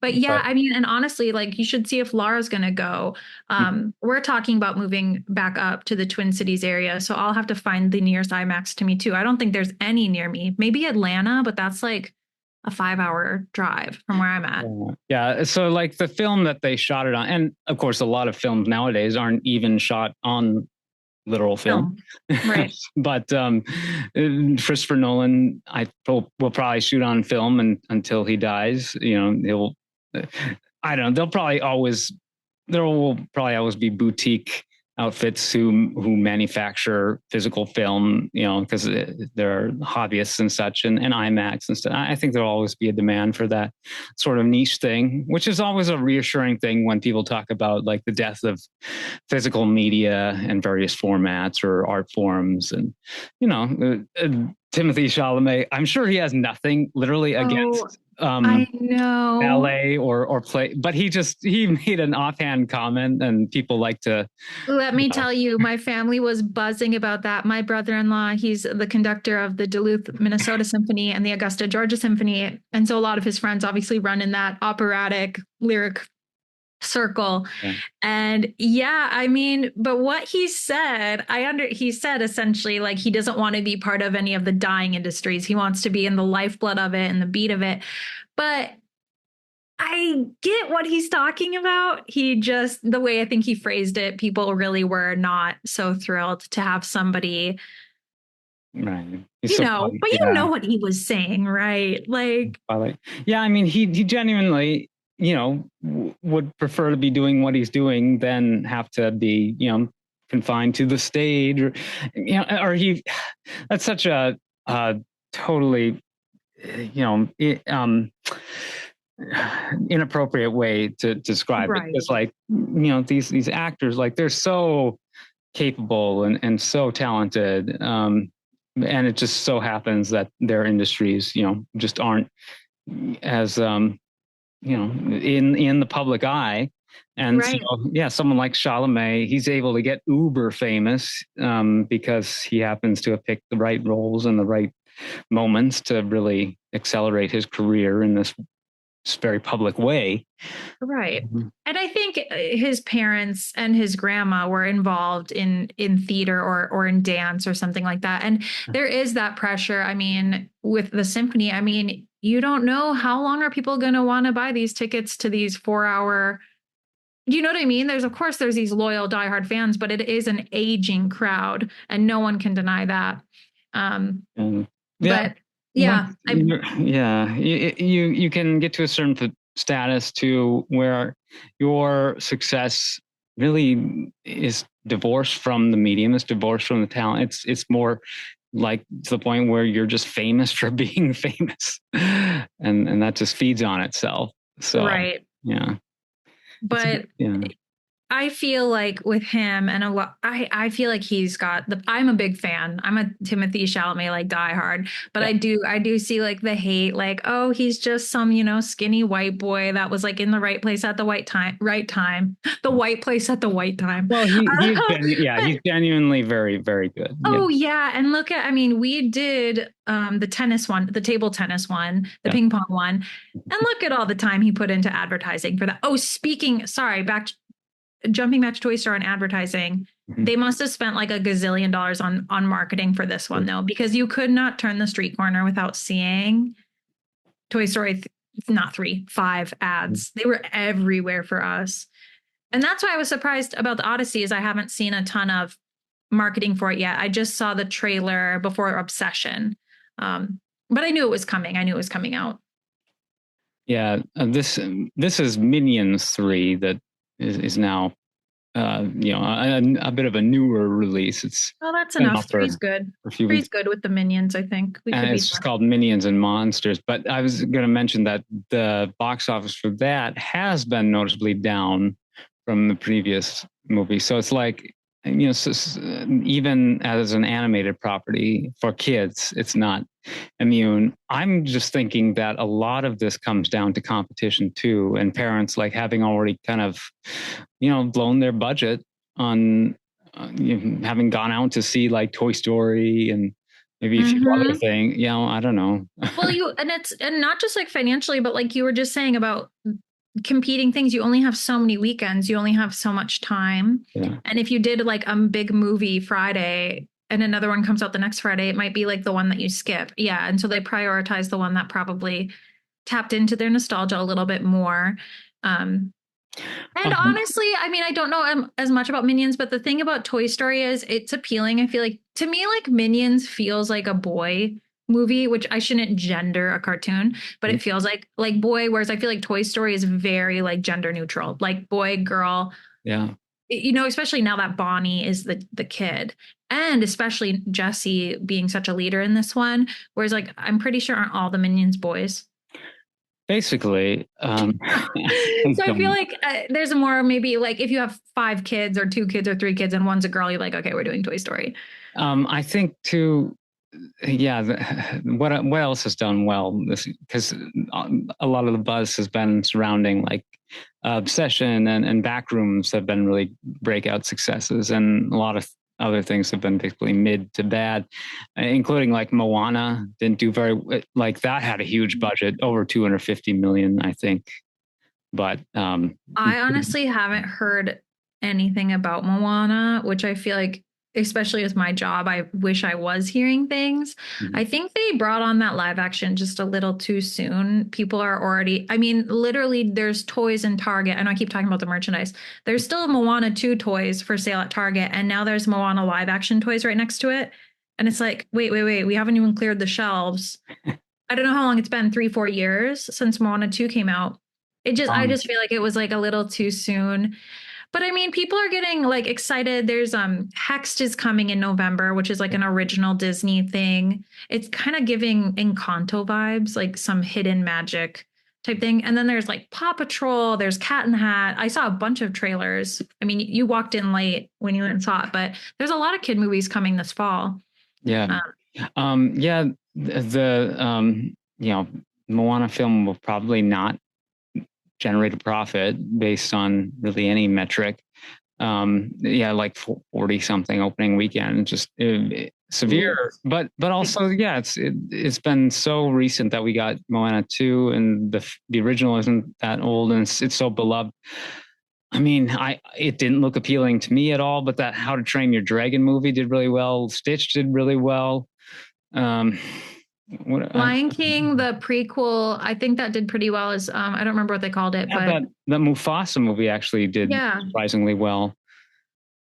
But yeah, I mean, and honestly, like you should see if Laura's gonna go. We're talking about moving back up to the Twin Cities area. So I'll have to find the nearest IMAX to me too. I don't think there's any near me. Maybe Atlanta, but that's like a 5-hour drive from where I'm at. Yeah. So like the film that they shot it on, and of course, a lot of films nowadays aren't even shot on literal film. Right. But Christopher Nolan, will probably shoot on film until he dies. He'll, I don't know. There will probably always be boutique outfits who manufacture physical film, because there are hobbyists and such and IMAX and stuff. I think there'll always be a demand for that sort of niche thing, which is always a reassuring thing when people talk about like the death of physical media and various formats or art forms. And, Timothée Chalamet, I'm sure he has nothing literally against I know ballet or play, but he made an offhand comment and people like to. Let me tell you, my family was buzzing about that. My brother-in-law, he's the conductor of the Duluth, Minnesota Symphony and the Augusta, Georgia Symphony. And so a lot of his friends obviously run in that operatic lyric circle. Yeah. And yeah, I mean, but what he said, he said essentially like he doesn't want to be part of any of the dying industries. He wants to be in the lifeblood of it and the beat of it. But I get what he's talking about. The way I think he phrased it, people really were not so thrilled to have somebody, right. You know what he was saying, right? Like, yeah, I mean, he genuinely, would prefer to be doing what he's doing than have to be, confined to the stage that's such a totally, inappropriate way to describe it. It's like, these actors, like they're so capable and so talented. And it just so happens that their industries, just aren't as, in the public eye. And so, yeah, someone like Chalamet, he's able to get uber famous because he happens to have picked the right roles and the right moments to really accelerate his career in this very public way. Right. Mhm. And I think his parents and his grandma were involved in theater or in dance or something like that. And there is that pressure. I mean, with the symphony, I mean, you don't know how long are people going to want to buy these tickets to these 4 hour. You know what I mean? There's of course there's these loyal diehard fans, but it is an aging crowd, and no one can deny that. Um, And yeah, but yeah, yeah, you can get to a certain status to where your success really is divorced from the medium, it's divorced from the talent. It's more like to the point where you're just famous for being famous, and that just feeds on itself. So right. yeah, But yeah. I feel like with him and a lot, I feel like he's got the. I'm a big fan. I'm a Timothy Chalamet like diehard, but Yeah. I do see like the hate, like oh he's just some skinny white boy that was like in the right place at the right time, the white place at the white time. Well, he's genuinely very, very good. Yeah. Oh yeah, and look at I mean we did the tennis one, the table tennis one, the Yeah. ping pong one, and look at all the time he put into advertising for that. Oh, sorry, jumping back to Toy Story and advertising, Mhm. they must have spent like a gazillion dollars on marketing for this one though, because you could not turn the street corner without seeing Toy Story, not 3, 5 ads. They were everywhere for us. And that's why I was surprised about the Odyssey is I haven't seen a ton of marketing for it yet. I just saw the trailer before Obsession. But I knew it was coming. I knew it was coming out. Yeah, this is Minions 3 that is now a bit of a newer release. It's Well, that's been enough. out for Three's good. a few Three's weeks, good with the minions, I think. We and could be it's just done. called Minions and Monsters. But I was going to mention that the box office for that has been noticeably down from the previous movie. So it's like, even as an animated property for kids, it's not immune. I'm just thinking that a lot of this comes down to competition too, and parents like having already kind of, blown their budget on having gone out to see like Toy Story and maybe a few other things. I don't know. Well, and not just like financially, but like you were just saying about competing things, you only have so many weekends, you only have so much time. Yeah. And if you did like a big movie Friday and another one comes out the next Friday, it might be like the one that you skip. Yeah. And so they prioritize the one that probably tapped into their nostalgia a little bit more. And honestly, I mean, I don't know as much about Minions, but the thing about Toy Story is it's appealing. I feel like to me, like Minions feels like a boy movie, which I shouldn't gender a cartoon, but it feels like boy, whereas I feel like Toy Story is very like gender neutral, like boy, girl. Yeah. Especially now that Bonnie is the kid, and especially Jesse being such a leader in this one. Whereas like I'm pretty sure aren't all the Minions boys. Basically, so I feel like there's a more maybe like if you have 5 kids or 2 kids or 3 kids and one's a girl, you're like, okay, we're doing Toy Story. I think too. Yeah, what else has done well? Because a lot of the buzz has been surrounding like Obsession and Backrooms have been really breakout successes, and a lot of other things have been basically mid to bad, including like Moana didn't do very like that had a huge budget, over 250 million, I think. But I honestly haven't heard anything about Moana, which I feel like, especially as my job, I wish I was hearing things. I think they brought on that live action just a little too soon. People are already, I mean, literally there's toys in Target. I know I keep talking about the merchandise. There's still Moana 2 toys for sale at Target. And now there's Moana live action toys right next to it. And it's like, wait, we haven't even cleared the shelves. I don't know how long it's been, 3-4 years since Moana 2 came out. I just feel like it was like a little too soon. But I mean, people are getting like excited. There's Hexed is coming in November, which is like an original Disney thing. It's kind of giving Encanto vibes, like some hidden magic type thing. And then there's like Paw Patrol, there's Cat in the Hat. I saw a bunch of trailers. I mean, you walked in late when you went and saw it, but there's a lot of kid movies coming this fall. Yeah. Moana film will probably not generate a profit based on really any metric. Yeah, like 40 something opening weekend, just severe. But also, yeah, it's been so recent that we got Moana 2, and the original isn't that old, and it's so beloved. I mean, it didn't look appealing to me at all, but that How to Train Your Dragon movie did really well. Stitch did really well. Um, Lion King, the prequel, I think that did pretty well. As I don't remember what they called it, yeah, but that Mufasa movie actually did yeah, surprisingly well.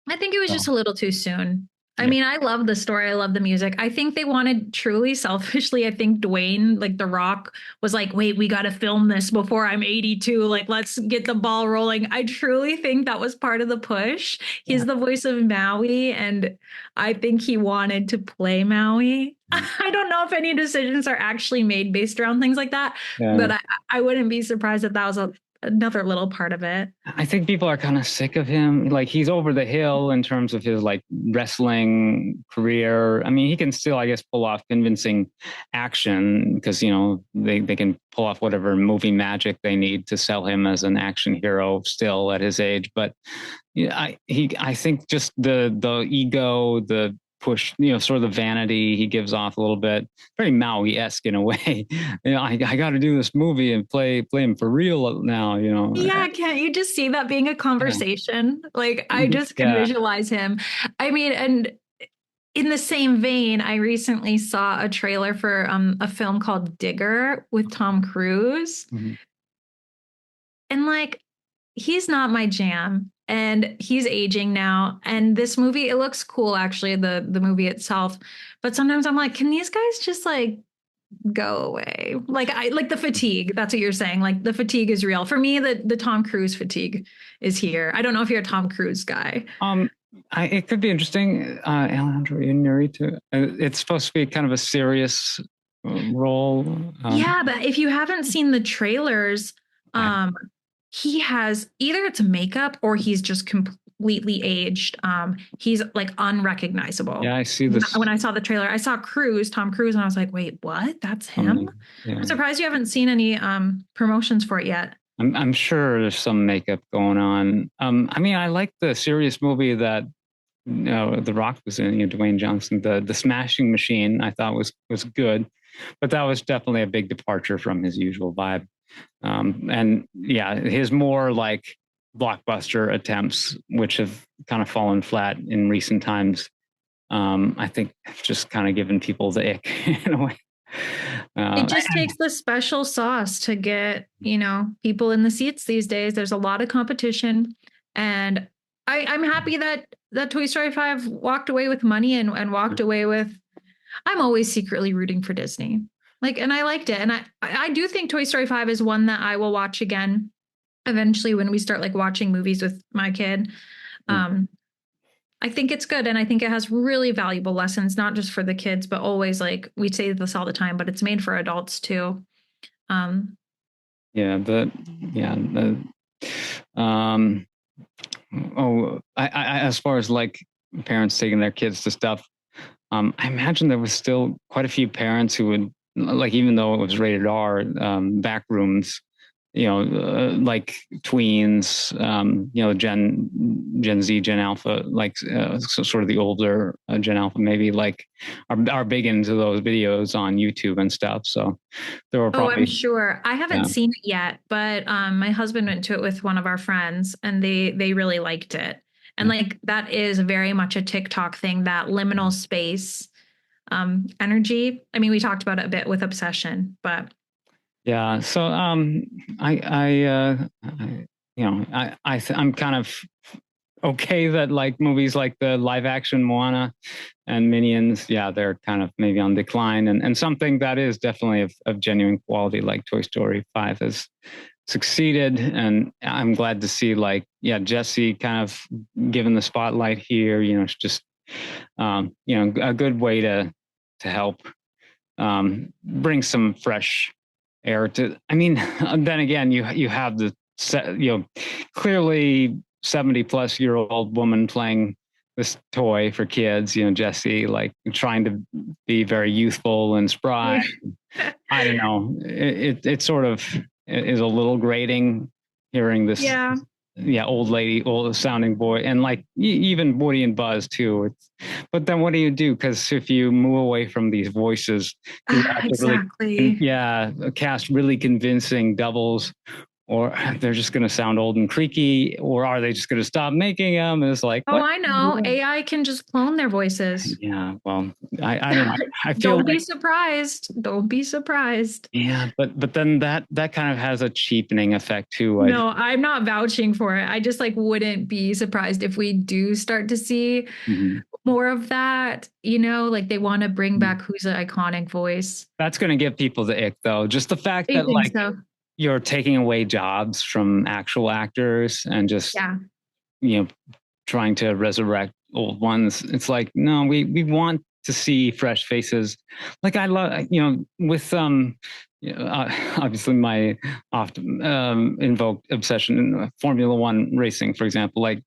I think it was just So, a little too soon. I yeah. mean, I love the story. I love the music. I think they wanted truly selfishly. I think Dwayne, like The Rock, was like, wait, we got to film this before I'm 82. Like, let's get the ball rolling. I truly think that was part of the push. Yeah. He's the voice of Maui, and I think he wanted to play Maui. I don't know if any decisions are actually made based around things like that, Yeah. but I wouldn't be surprised if that was another little part of it. I think people are kind of sick of him. Like he's over the hill in terms of his like wrestling career. I mean, he can still, I guess, pull off convincing action because, they can pull off whatever movie magic they need to sell him as an action hero still at his age. But yeah, I think just the ego, the push, sort of the vanity he gives off a little bit, very Maui-esque in a way. I got to do this movie and play him for real now. Yeah, can't you just see that being a conversation? Like, I just can Yeah. visualize him. I mean, and in the same vein, I recently saw a trailer for a film called Digger with Tom Cruise. Mhm. And like, he's not my jam. And he's aging now. And this movie, it looks cool, actually, the movie itself. But sometimes I'm like, can these guys just like go away? Like I like the fatigue. That's what you're saying. Like the fatigue is real. For me, the Tom Cruise fatigue is here. I don't know if you're a Tom Cruise guy. It could be interesting. Alejandro Inarritu. It's supposed to be kind of a serious role. Yeah, but if you haven't seen the trailers, he has either it's makeup or he's just completely aged. He's like unrecognizable. Yeah, I see this. When I saw the trailer, I saw Tom Cruise, and I was like, wait, what? That's him? Yeah. I'm surprised you haven't seen any promotions for it yet. I'm sure there's some makeup going on. I mean, I like the serious movie that The Rock was in, Dwayne Johnson, the Smashing Machine. I thought was good, but that was definitely a big departure from his usual vibe. And yeah, his more like blockbuster attempts, which have kind of fallen flat in recent times, I think have just kind of given people the ick in a way. It just takes the special sauce to get, people in the seats these days. There's a lot of competition. And I'm happy that Toy Story 5 walked away with money and walked away with, I'm always secretly rooting for Disney. Like, and I liked it. And I do think Toy Story 5 is one that I will watch again eventually when we start like watching movies with my kid. I think it's good. And I think it has really valuable lessons, not just for the kids, but always like we say this all the time, but it's made for adults too. Yeah, as far as like parents taking their kids to stuff, I imagine there was still quite a few parents who would, like, even though it was rated R, back rooms, like tweens, Gen Z, Gen Alpha, like sort of the older Gen Alpha, maybe like are big into those videos on YouTube and stuff. So there were probably. Oh, I'm sure. I haven't seen it yet, but my husband went to it with one of our friends, and they really liked it. And like that is very much a TikTok thing, that liminal space energy. I mean, we talked about it a bit with Obsession, but yeah. So I'm kind of okay that like movies like the live action Moana and Minions, yeah, they're kind of maybe on decline, and something that is definitely of genuine quality like Toy Story 5 has succeeded. And I'm glad to see like, yeah, Jessie kind of given the spotlight here. It's just a good way to help bring some fresh air to. I mean, then again, you have the clearly 70-plus-year-old woman playing this toy for kids, Jessie, like trying to be very youthful and spry. Yeah. I don't know. It sort of is a little grating hearing this yeah, old lady, old sounding boy, and like even Woody and Buzz too. But then what do you do? Because if you move away from these voices, do you have to really, Exactly. yeah, cast really convincing doubles, or they're just going to sound old and creaky, or are they just going to stop making them? And it's like, Oh, what? I know. AI can just clone their voices. Yeah, well, I don't know. I feel Don't be like, surprised. Don't be surprised. yeah, but then that kind of has a cheapening effect too. No, I'm not vouching for it. I just like wouldn't be surprised if we do start to see Mhm. more of that. Like they want to bring back who's an iconic voice. That's going to give people the ick, though. Just the fact I that think like so. you're taking away jobs from actual actors and just Yeah. you know trying to resurrect old ones. It's like, no, we want to see fresh faces. Like I love, with obviously my often invoked obsession in Formula One racing, for example. Like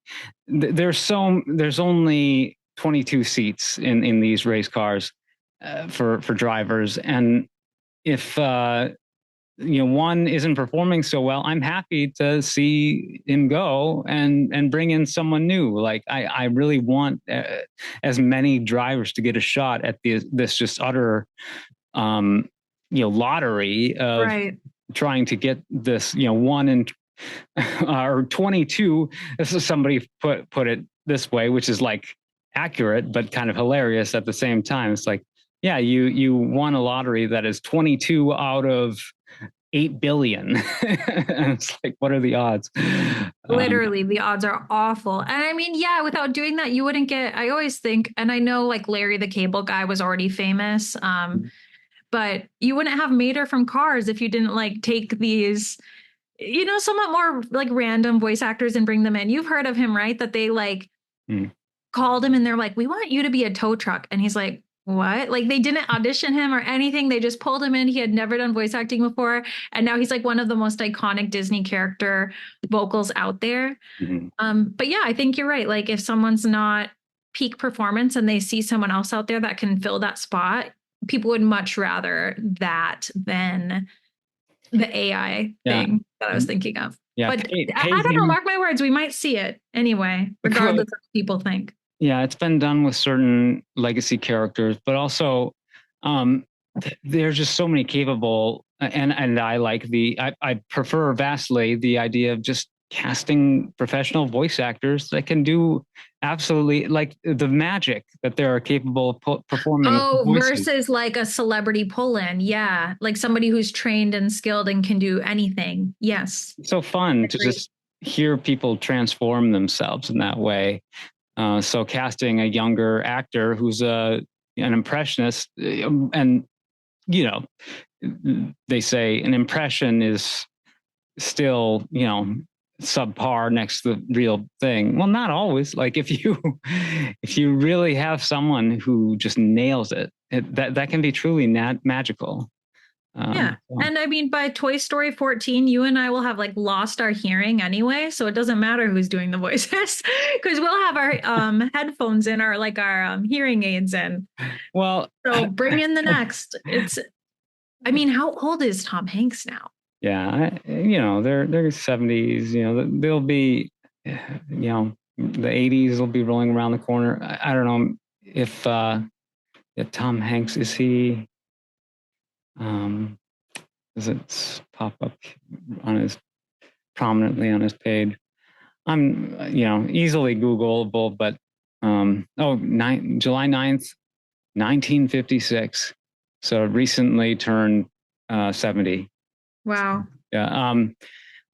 there's only 22 seats in these race cars for drivers, and if one isn't performing so well, I'm happy to see him go and bring in someone new. Like I really want as many drivers to get a shot at this just utter lottery of Right. trying to get this one in or 22. This is somebody put it this way, which is like accurate but kind of hilarious at the same time. It's like, yeah, you won a lottery that is 22 out of 8 billion. And it's like, what are the odds? Literally, the odds are awful. And I mean, yeah, without doing that, you wouldn't get, I always think, and I know like Larry the Cable Guy was already famous, but you wouldn't have Mater from Cars if you didn't like take these, somewhat more like random voice actors and bring them in. You've heard of him, right? That they like Mm. called him and they're like, we want you to be a tow truck. And he's like, what? Like they didn't audition him or anything. They just pulled him in. He had never done voice acting before. And now he's like one of the most iconic Disney character vocals out there. Mm-hmm. But yeah, I think you're right. Like if someone's not peak performance and they see someone else out there that can fill that spot, people would much rather that than the AI Yeah. thing that I was thinking of. Yeah. But I don't know, mark my words, we might see it anyway, regardless of what people think. Yeah, it's been done with certain legacy characters, but also there's just so many capable, and I like I prefer vastly the idea of just casting professional voice actors that can do absolutely like the magic that they're capable of performing with Oh, voices. versus like a celebrity pull-in. Yeah. Like somebody who's trained and skilled and can do anything. Yes. It's so fun to just hear people transform themselves in that way. So casting a younger actor who's an impressionist, and they say an impression is still subpar next to the real thing. Well, not always. Like if you really have someone who just nails it, that can be truly magical. Yeah. And I mean, by Toy Story 14, you and I will have like lost our hearing anyway. So it doesn't matter who's doing the voices because we'll have our headphones in or like our hearing aids in. Well, so bring in the next. I mean, how old is Tom Hanks now? Yeah. They're 70s, they'll be, the 80s will be rolling around the corner. I don't know if Tom Hanks, is he, does it pop up prominently on his page? I'm, easily Googleable, but July 9th, 1956. So recently turned 70. Wow. Yeah.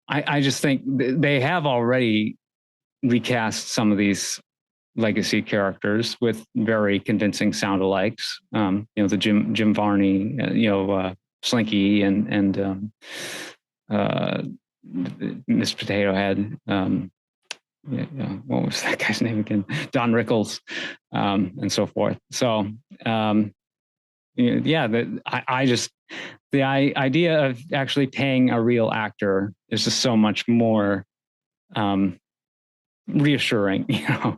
I just think they have already recast some of these legacy characters with very convincing sound alikes. The Jim Varney, Slinky and Miss Potato Head. What was that guy's name again? Don Rickles, and so forth. So, I just, the idea of actually paying a real actor is just so much more reassuring,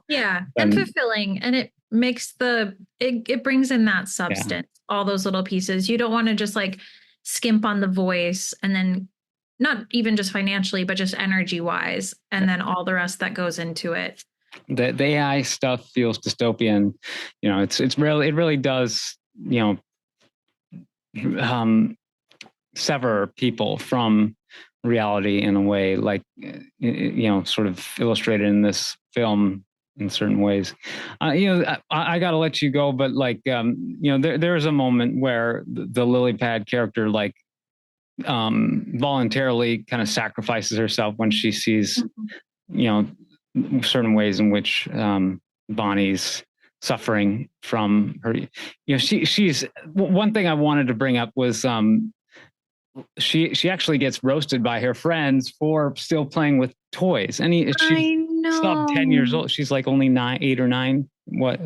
Yeah, and fulfilling, and it makes it brings in that substance, all those little pieces. You don't want to just like skimp on the voice and then not even just financially, but just energy wise, and then all the rest that goes into it. The AI stuff feels dystopian. It really does, sever people from reality in a way, like, sort of illustrated in this film in certain ways. I got to let you go, but like, there's a moment where the lily pad character, like, voluntarily kind of sacrifices herself when she sees, certain ways in which Bonnie's suffering from her. She's one thing I wanted to bring up was she actually gets roasted by her friends for still playing with toys. And she's sub 10 years old. She's like only 8 or 9. What?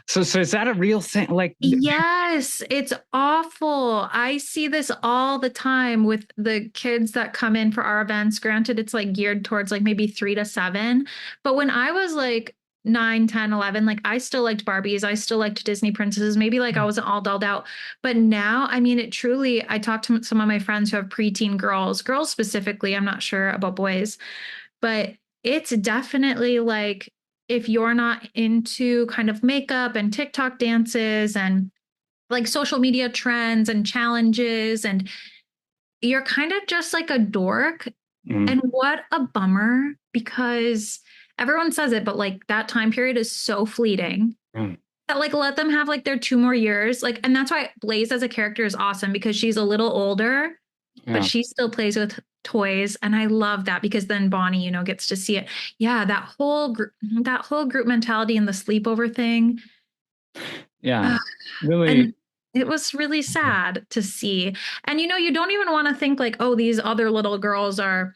So is that a real thing? Like, yes, it's awful. I see this all the time with the kids that come in for our events. Granted, it's like geared towards like maybe 3 to 7. But when I was like 9, 10, 11, like I still liked Barbies. I still liked Disney princesses. Maybe like I wasn't all dolled out. But now, I mean, it truly, I talked to some of my friends who have preteen girls specifically. I'm not sure about boys, but it's definitely like, if you're not into kind of makeup and TikTok dances and like social media trends and challenges, and you're kind of just like a dork. And what a bummer, because everyone says it, but like that time period is so fleeting that like let them have like their 2 more years. Like, and that's why Blaze as a character is awesome, because she's a little older, but she still plays with toys, and I love that, because then Bonnie, gets to see it. Yeah, that whole group mentality and the sleepover thing. Yeah, really. And it was really sad to see. And you don't even want to think like, oh, these other little girls are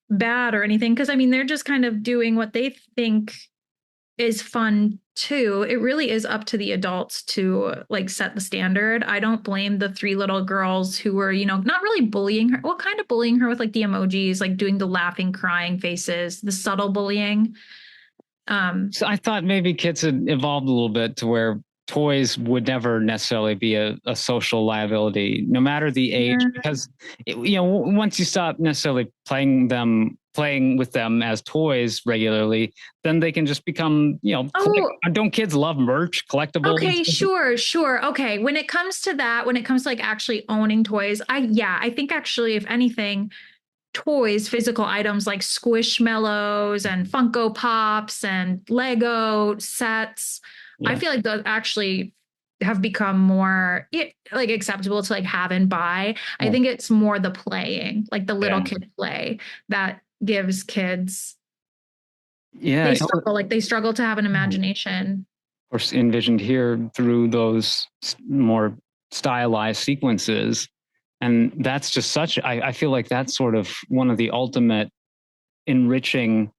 bad or anything, because I mean, they're just kind of doing what they think is fun too. It really is up to the adults to like set the standard. I don't blame the 3 little girls who were, not really bullying her. Well, kind of bullying her with like the emojis, like doing the laughing, crying faces, the subtle bullying. So I thought maybe kids had evolved a little bit to where toys would never necessarily be a social liability, no matter the age, because once you stop necessarily playing with them as toys regularly, then they can just become, don't kids love merch, collectibles? Okay, sure. Okay. When it comes to that, when it comes to like actually owning toys, I think actually, if anything, toys, physical items like Squishmallows and Funko Pops and Lego sets, I feel like those actually have become more like acceptable to like have and buy. I think it's more the playing, like the little kid play, that gives kids, they struggle to have an imagination. Of course, envisioned here through those more stylized sequences. And that's just I feel like that's sort of one of the ultimate enriching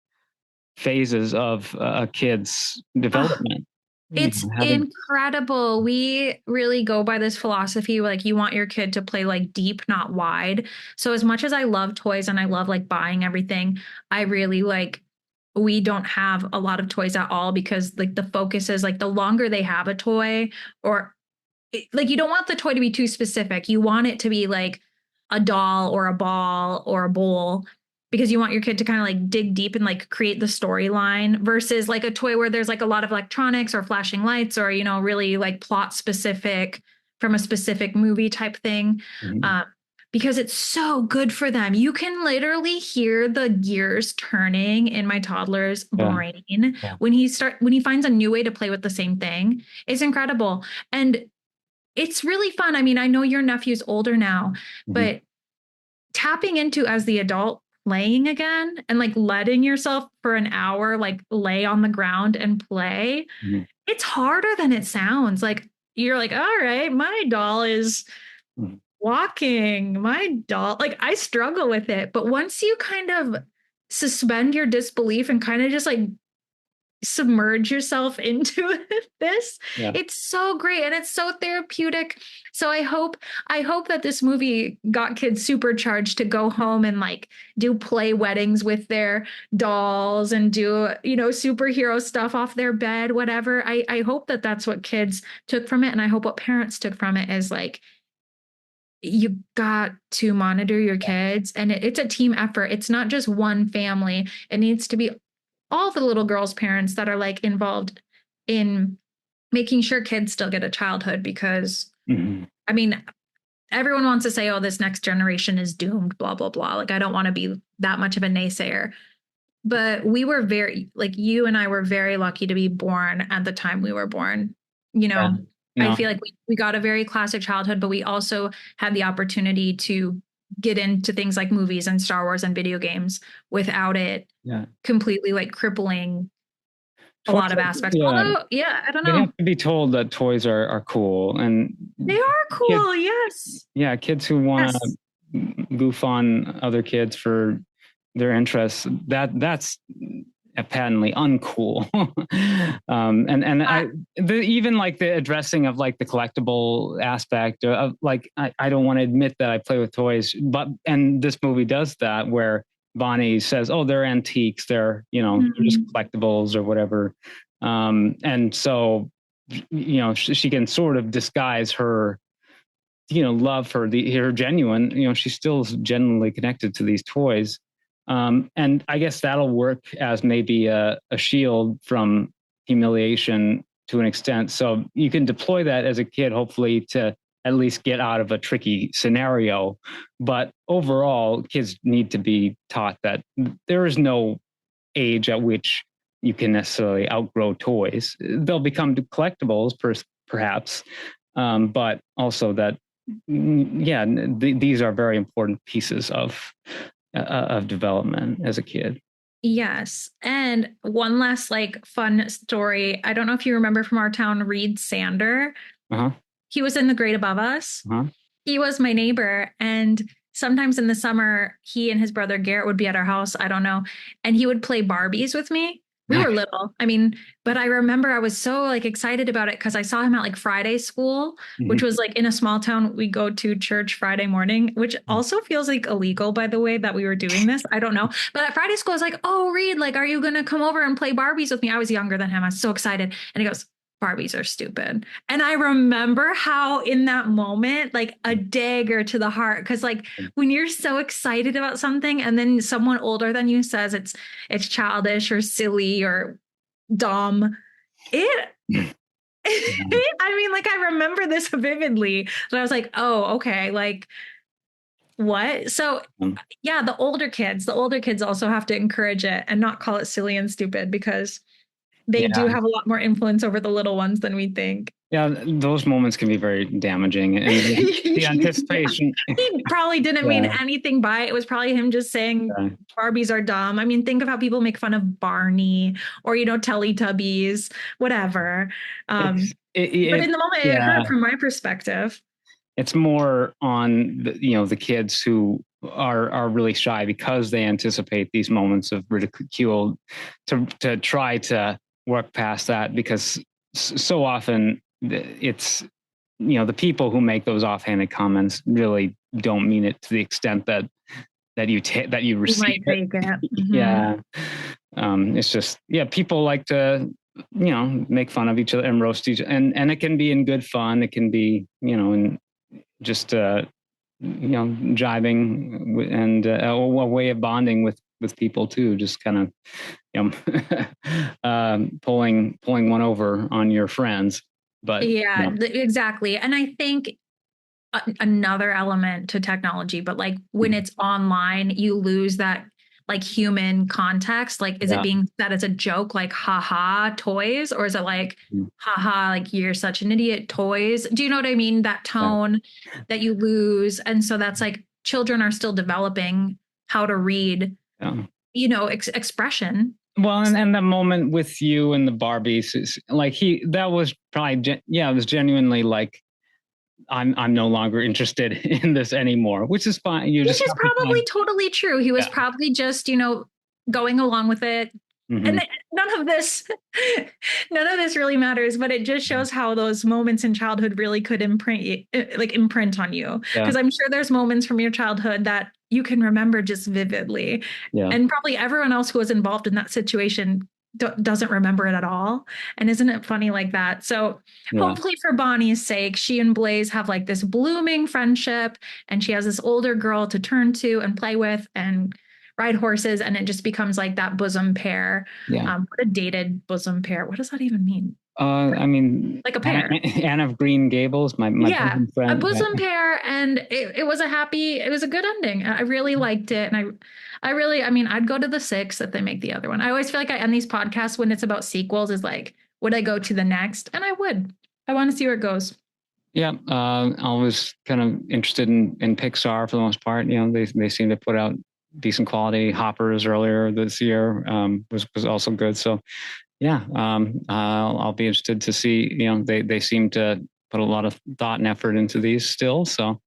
phases of a kid's development. It's incredible. We really go by this philosophy, like you want your kid to play like deep, not wide. So as much as I love toys and I love like buying everything, I really like, we don't have a lot of toys at all, because like the focus is like the longer they have a toy, or like you don't want the toy to be too specific. You want it to be like a doll or a ball or a bowl, because you want your kid to kind of like dig deep and like create the storyline, versus like a toy where there's like a lot of electronics or flashing lights or, really like plot specific from a specific movie type thing. Because it's so good for them. You can literally hear the gears turning in my toddler's brain when he finds a new way to play with the same thing. It's incredible. And it's really fun. I mean, I know your nephew's older now, but tapping into as the adult, playing again and like letting yourself for an hour, like lay on the ground and play. It's harder than it sounds. Like you're like, all right, my doll is walking, my doll, like I struggle with it. But once you kind of suspend your disbelief and kind of just like submerge yourself into this, it's so great and it's so therapeutic. So I hope that this movie got kids supercharged to go home and like do play weddings with their dolls and do superhero stuff off their bed, whatever. I hope that that's what kids took from it, and I hope what parents took from it is like, you got to monitor your kids, and it's a team effort. It's not just one family. It needs to be all the little girls' parents that are like involved in making sure kids still get a childhood, because I mean, everyone wants to say, oh, this next generation is doomed, blah, blah, blah. Like, I don't want to be that much of a naysayer. But we were very, like, you and I were very lucky to be born at the time we were born. You Yeah. know, I No. feel like we got a very classic childhood, but we also had the opportunity to get into things like movies and Star Wars and video games without it Yeah. completely like crippling a lot of aspects. Yeah. Although, yeah, I don't They know. have to be told that toys are cool, and They are kids, cool. Yes. yeah, kids who want Yes. to goof on other kids for their interests, that's patently uncool. And even like the addressing of like the collectible aspect of like, I don't want to admit that I play with toys, and this movie does that, where Bonnie says, oh, they're antiques, they're, they're just collectibles or whatever. And so, she can sort of disguise her, love for her genuine, she's still genuinely connected to these toys. And I guess that'll work as maybe a shield from humiliation to an extent. So you can deploy that as a kid, hopefully, to at least get out of a tricky scenario. But overall, kids need to be taught that there is no age at which you can necessarily outgrow toys. They'll become collectibles, perhaps, but also that, these are very important pieces of development as a kid. Yes. And one last like fun story. I don't know if you remember from our town, Reed Sander. Uh-huh. He was in the grade above us. Uh-huh. He was my neighbor. And sometimes in the summer, he and his brother Garrett would be at our house. I don't know. And he would play Barbies with me. We were little. I mean, but I remember I was so like excited about it because I saw him at like Friday school, which was like in a small town. We go to church Friday morning, which also feels like illegal, by the way, that we were doing this. I don't know. But at Friday school, I was like, oh, Reed, like, are you going to come over and play Barbies with me? I was younger than him. I was so excited. And he goes, Barbies are stupid. And I remember how in that moment, like a dagger to the heart, because like when you're so excited about something and then someone older than you says it's childish or silly or dumb, I mean, like I remember this vividly. So I was like, oh, okay, like what? So yeah, the older kids also have to encourage it and not call it silly and stupid, because they do have a lot more influence over the little ones than we think. Yeah, those moments can be very damaging. And the anticipation. He probably didn't mean anything by it. It was probably him just saying Barbies are dumb. I mean, think of how people make fun of Barney or, Teletubbies, whatever. But in the moment, it hurt from my perspective. It's more on the kids who are really shy because they anticipate these moments of ridicule to try to work past that, because so often it's the people who make those offhanded comments really don't mean it to the extent that you receive it. Mm-hmm. Yeah. It's just people like to make fun of each other and roast each other, and it can be in good fun. It can be in just jibing and a way of bonding with people too, just kind of pulling one over on your friends. But exactly. And I think another element to technology, but like when it's online, you lose that like human context. Like, is it being said as a joke, like haha toys, or is it like haha like you're such an idiot toys? Do you know what I mean? That tone that you lose. And so that's like children are still developing how to read expression. Well, and the moment with you and the Barbies is like that was probably it was genuinely like I'm no longer interested in this anymore, which is fine. Which is probably totally true. He was probably just going along with it. Mm-hmm. And none of this really matters, but it just shows how those moments in childhood really could imprint on you. Because I'm sure there's moments from your childhood that you can remember just vividly. Yeah. And probably everyone else who was involved in that situation doesn't remember it at all. And isn't it funny like that? So Yeah. hopefully for Bonnie's sake, she and Blaze have like this blooming friendship, and she has this older girl to turn to and play with and ride horses, and it just becomes like that bosom pair. Yeah. What a dated bosom pair. What does that even mean? I mean, Like a pair. Anne of Green Gables, my Yeah, bosom a friend. bosom pair, and it was it was a good ending. I really liked it, and I mean, I'd go to the 6 if they make the other one. I always feel like I end these podcasts when it's about sequels is like, would I go to the next? And I would. I want to see where it goes. Yeah, I was kind of interested in Pixar for the most part. You know, they seem to put out decent quality. Hoppers earlier this year was also good. So yeah, I'll be interested to see. You know, they seem to put a lot of thought and effort into these still. So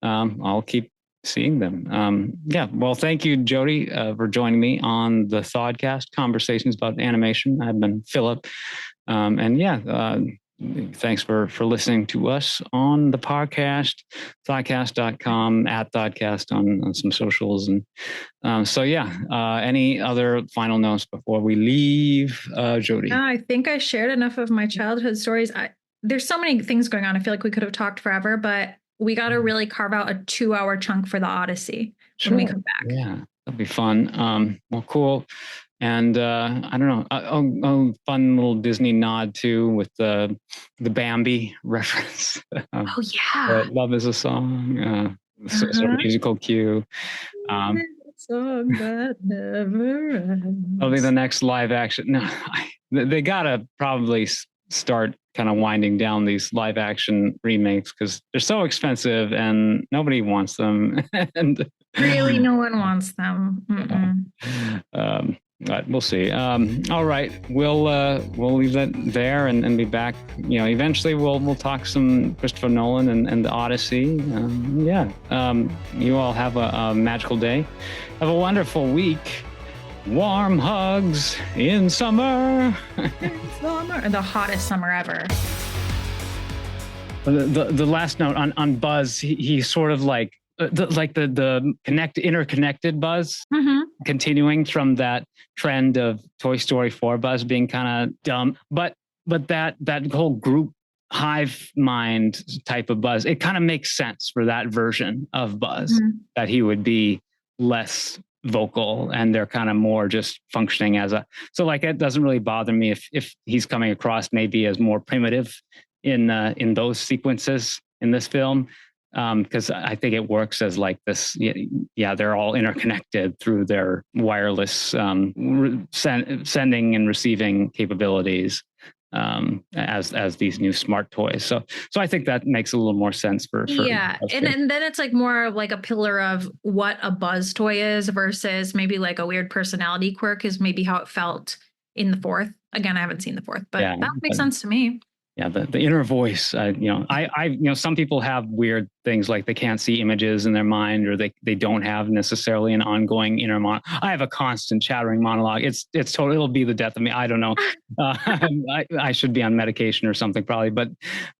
I'll keep seeing them. Yeah. Well, thank you, Jody, for joining me on the Thodcast Conversations about Animation. I've been Philip, and yeah. Thanks for listening to us on the podcast, Thodcast.com, at Thodcast on some socials. And so, yeah, any other final notes before we leave, Jody? No, I think I shared enough of my childhood stories. There's so many things going on. I feel like we could have talked forever, but we got to really carve out a 2-hour chunk for the Odyssey when we come back. Yeah, that'll be fun. Well, cool. And I don't know, fun little Disney nod too with the Bambi reference. Oh yeah, Love is a song. So musical cue. Song that never ends. That'll be the next live action. No, they gotta probably start kind of winding down these live action remakes because they're so expensive and nobody wants them. And really, no one wants them. But we'll see. All right, we'll leave that there and be back. You know, eventually we'll talk some Christopher Nolan and the Odyssey. Yeah. You all have a magical day. Have a wonderful week. Warm hugs in summer. The hottest summer ever. The last note on Buzz, he sort of like the interconnected Buzz, continuing from that trend of Toy Story 4 Buzz being kind of dumb, but that whole group hive mind type of Buzz, it kind of makes sense for that version of Buzz, that he would be less vocal and they're kind of more just functioning as so like it doesn't really bother me if he's coming across maybe as more primitive in those sequences in this film. Because I think it works as like this, yeah, they're all interconnected through their wireless sending and receiving capabilities as these new smart toys. So I think that makes a little more sense for yeah, and then it's like more like a pillar of what a Buzz toy is versus maybe like a weird personality quirk is maybe how it felt in the 4th. Again, I haven't seen the 4th, but that makes sense to me. Yeah, the inner voice. Some people have weird things like they can't see images in their mind, or they don't have necessarily an ongoing inner monologue. I have a constant chattering monologue. It's it'll be the death of me. I don't know. I should be on medication or something probably, but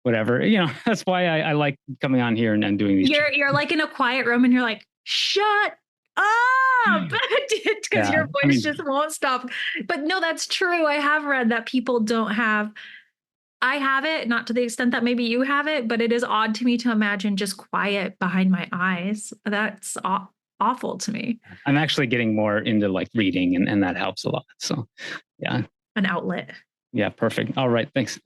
whatever. You know, that's why I like coming on here and doing these. You're like in a quiet room and you're like, shut up, because your voice just won't stop. But no, that's true. I have read that people don't have. I have it, not to the extent that maybe you have it, but it is odd to me to imagine just quiet behind my eyes. That's awful to me. I'm actually getting more into like reading and that helps a lot. So yeah. An outlet. Yeah, perfect. All right. Thanks.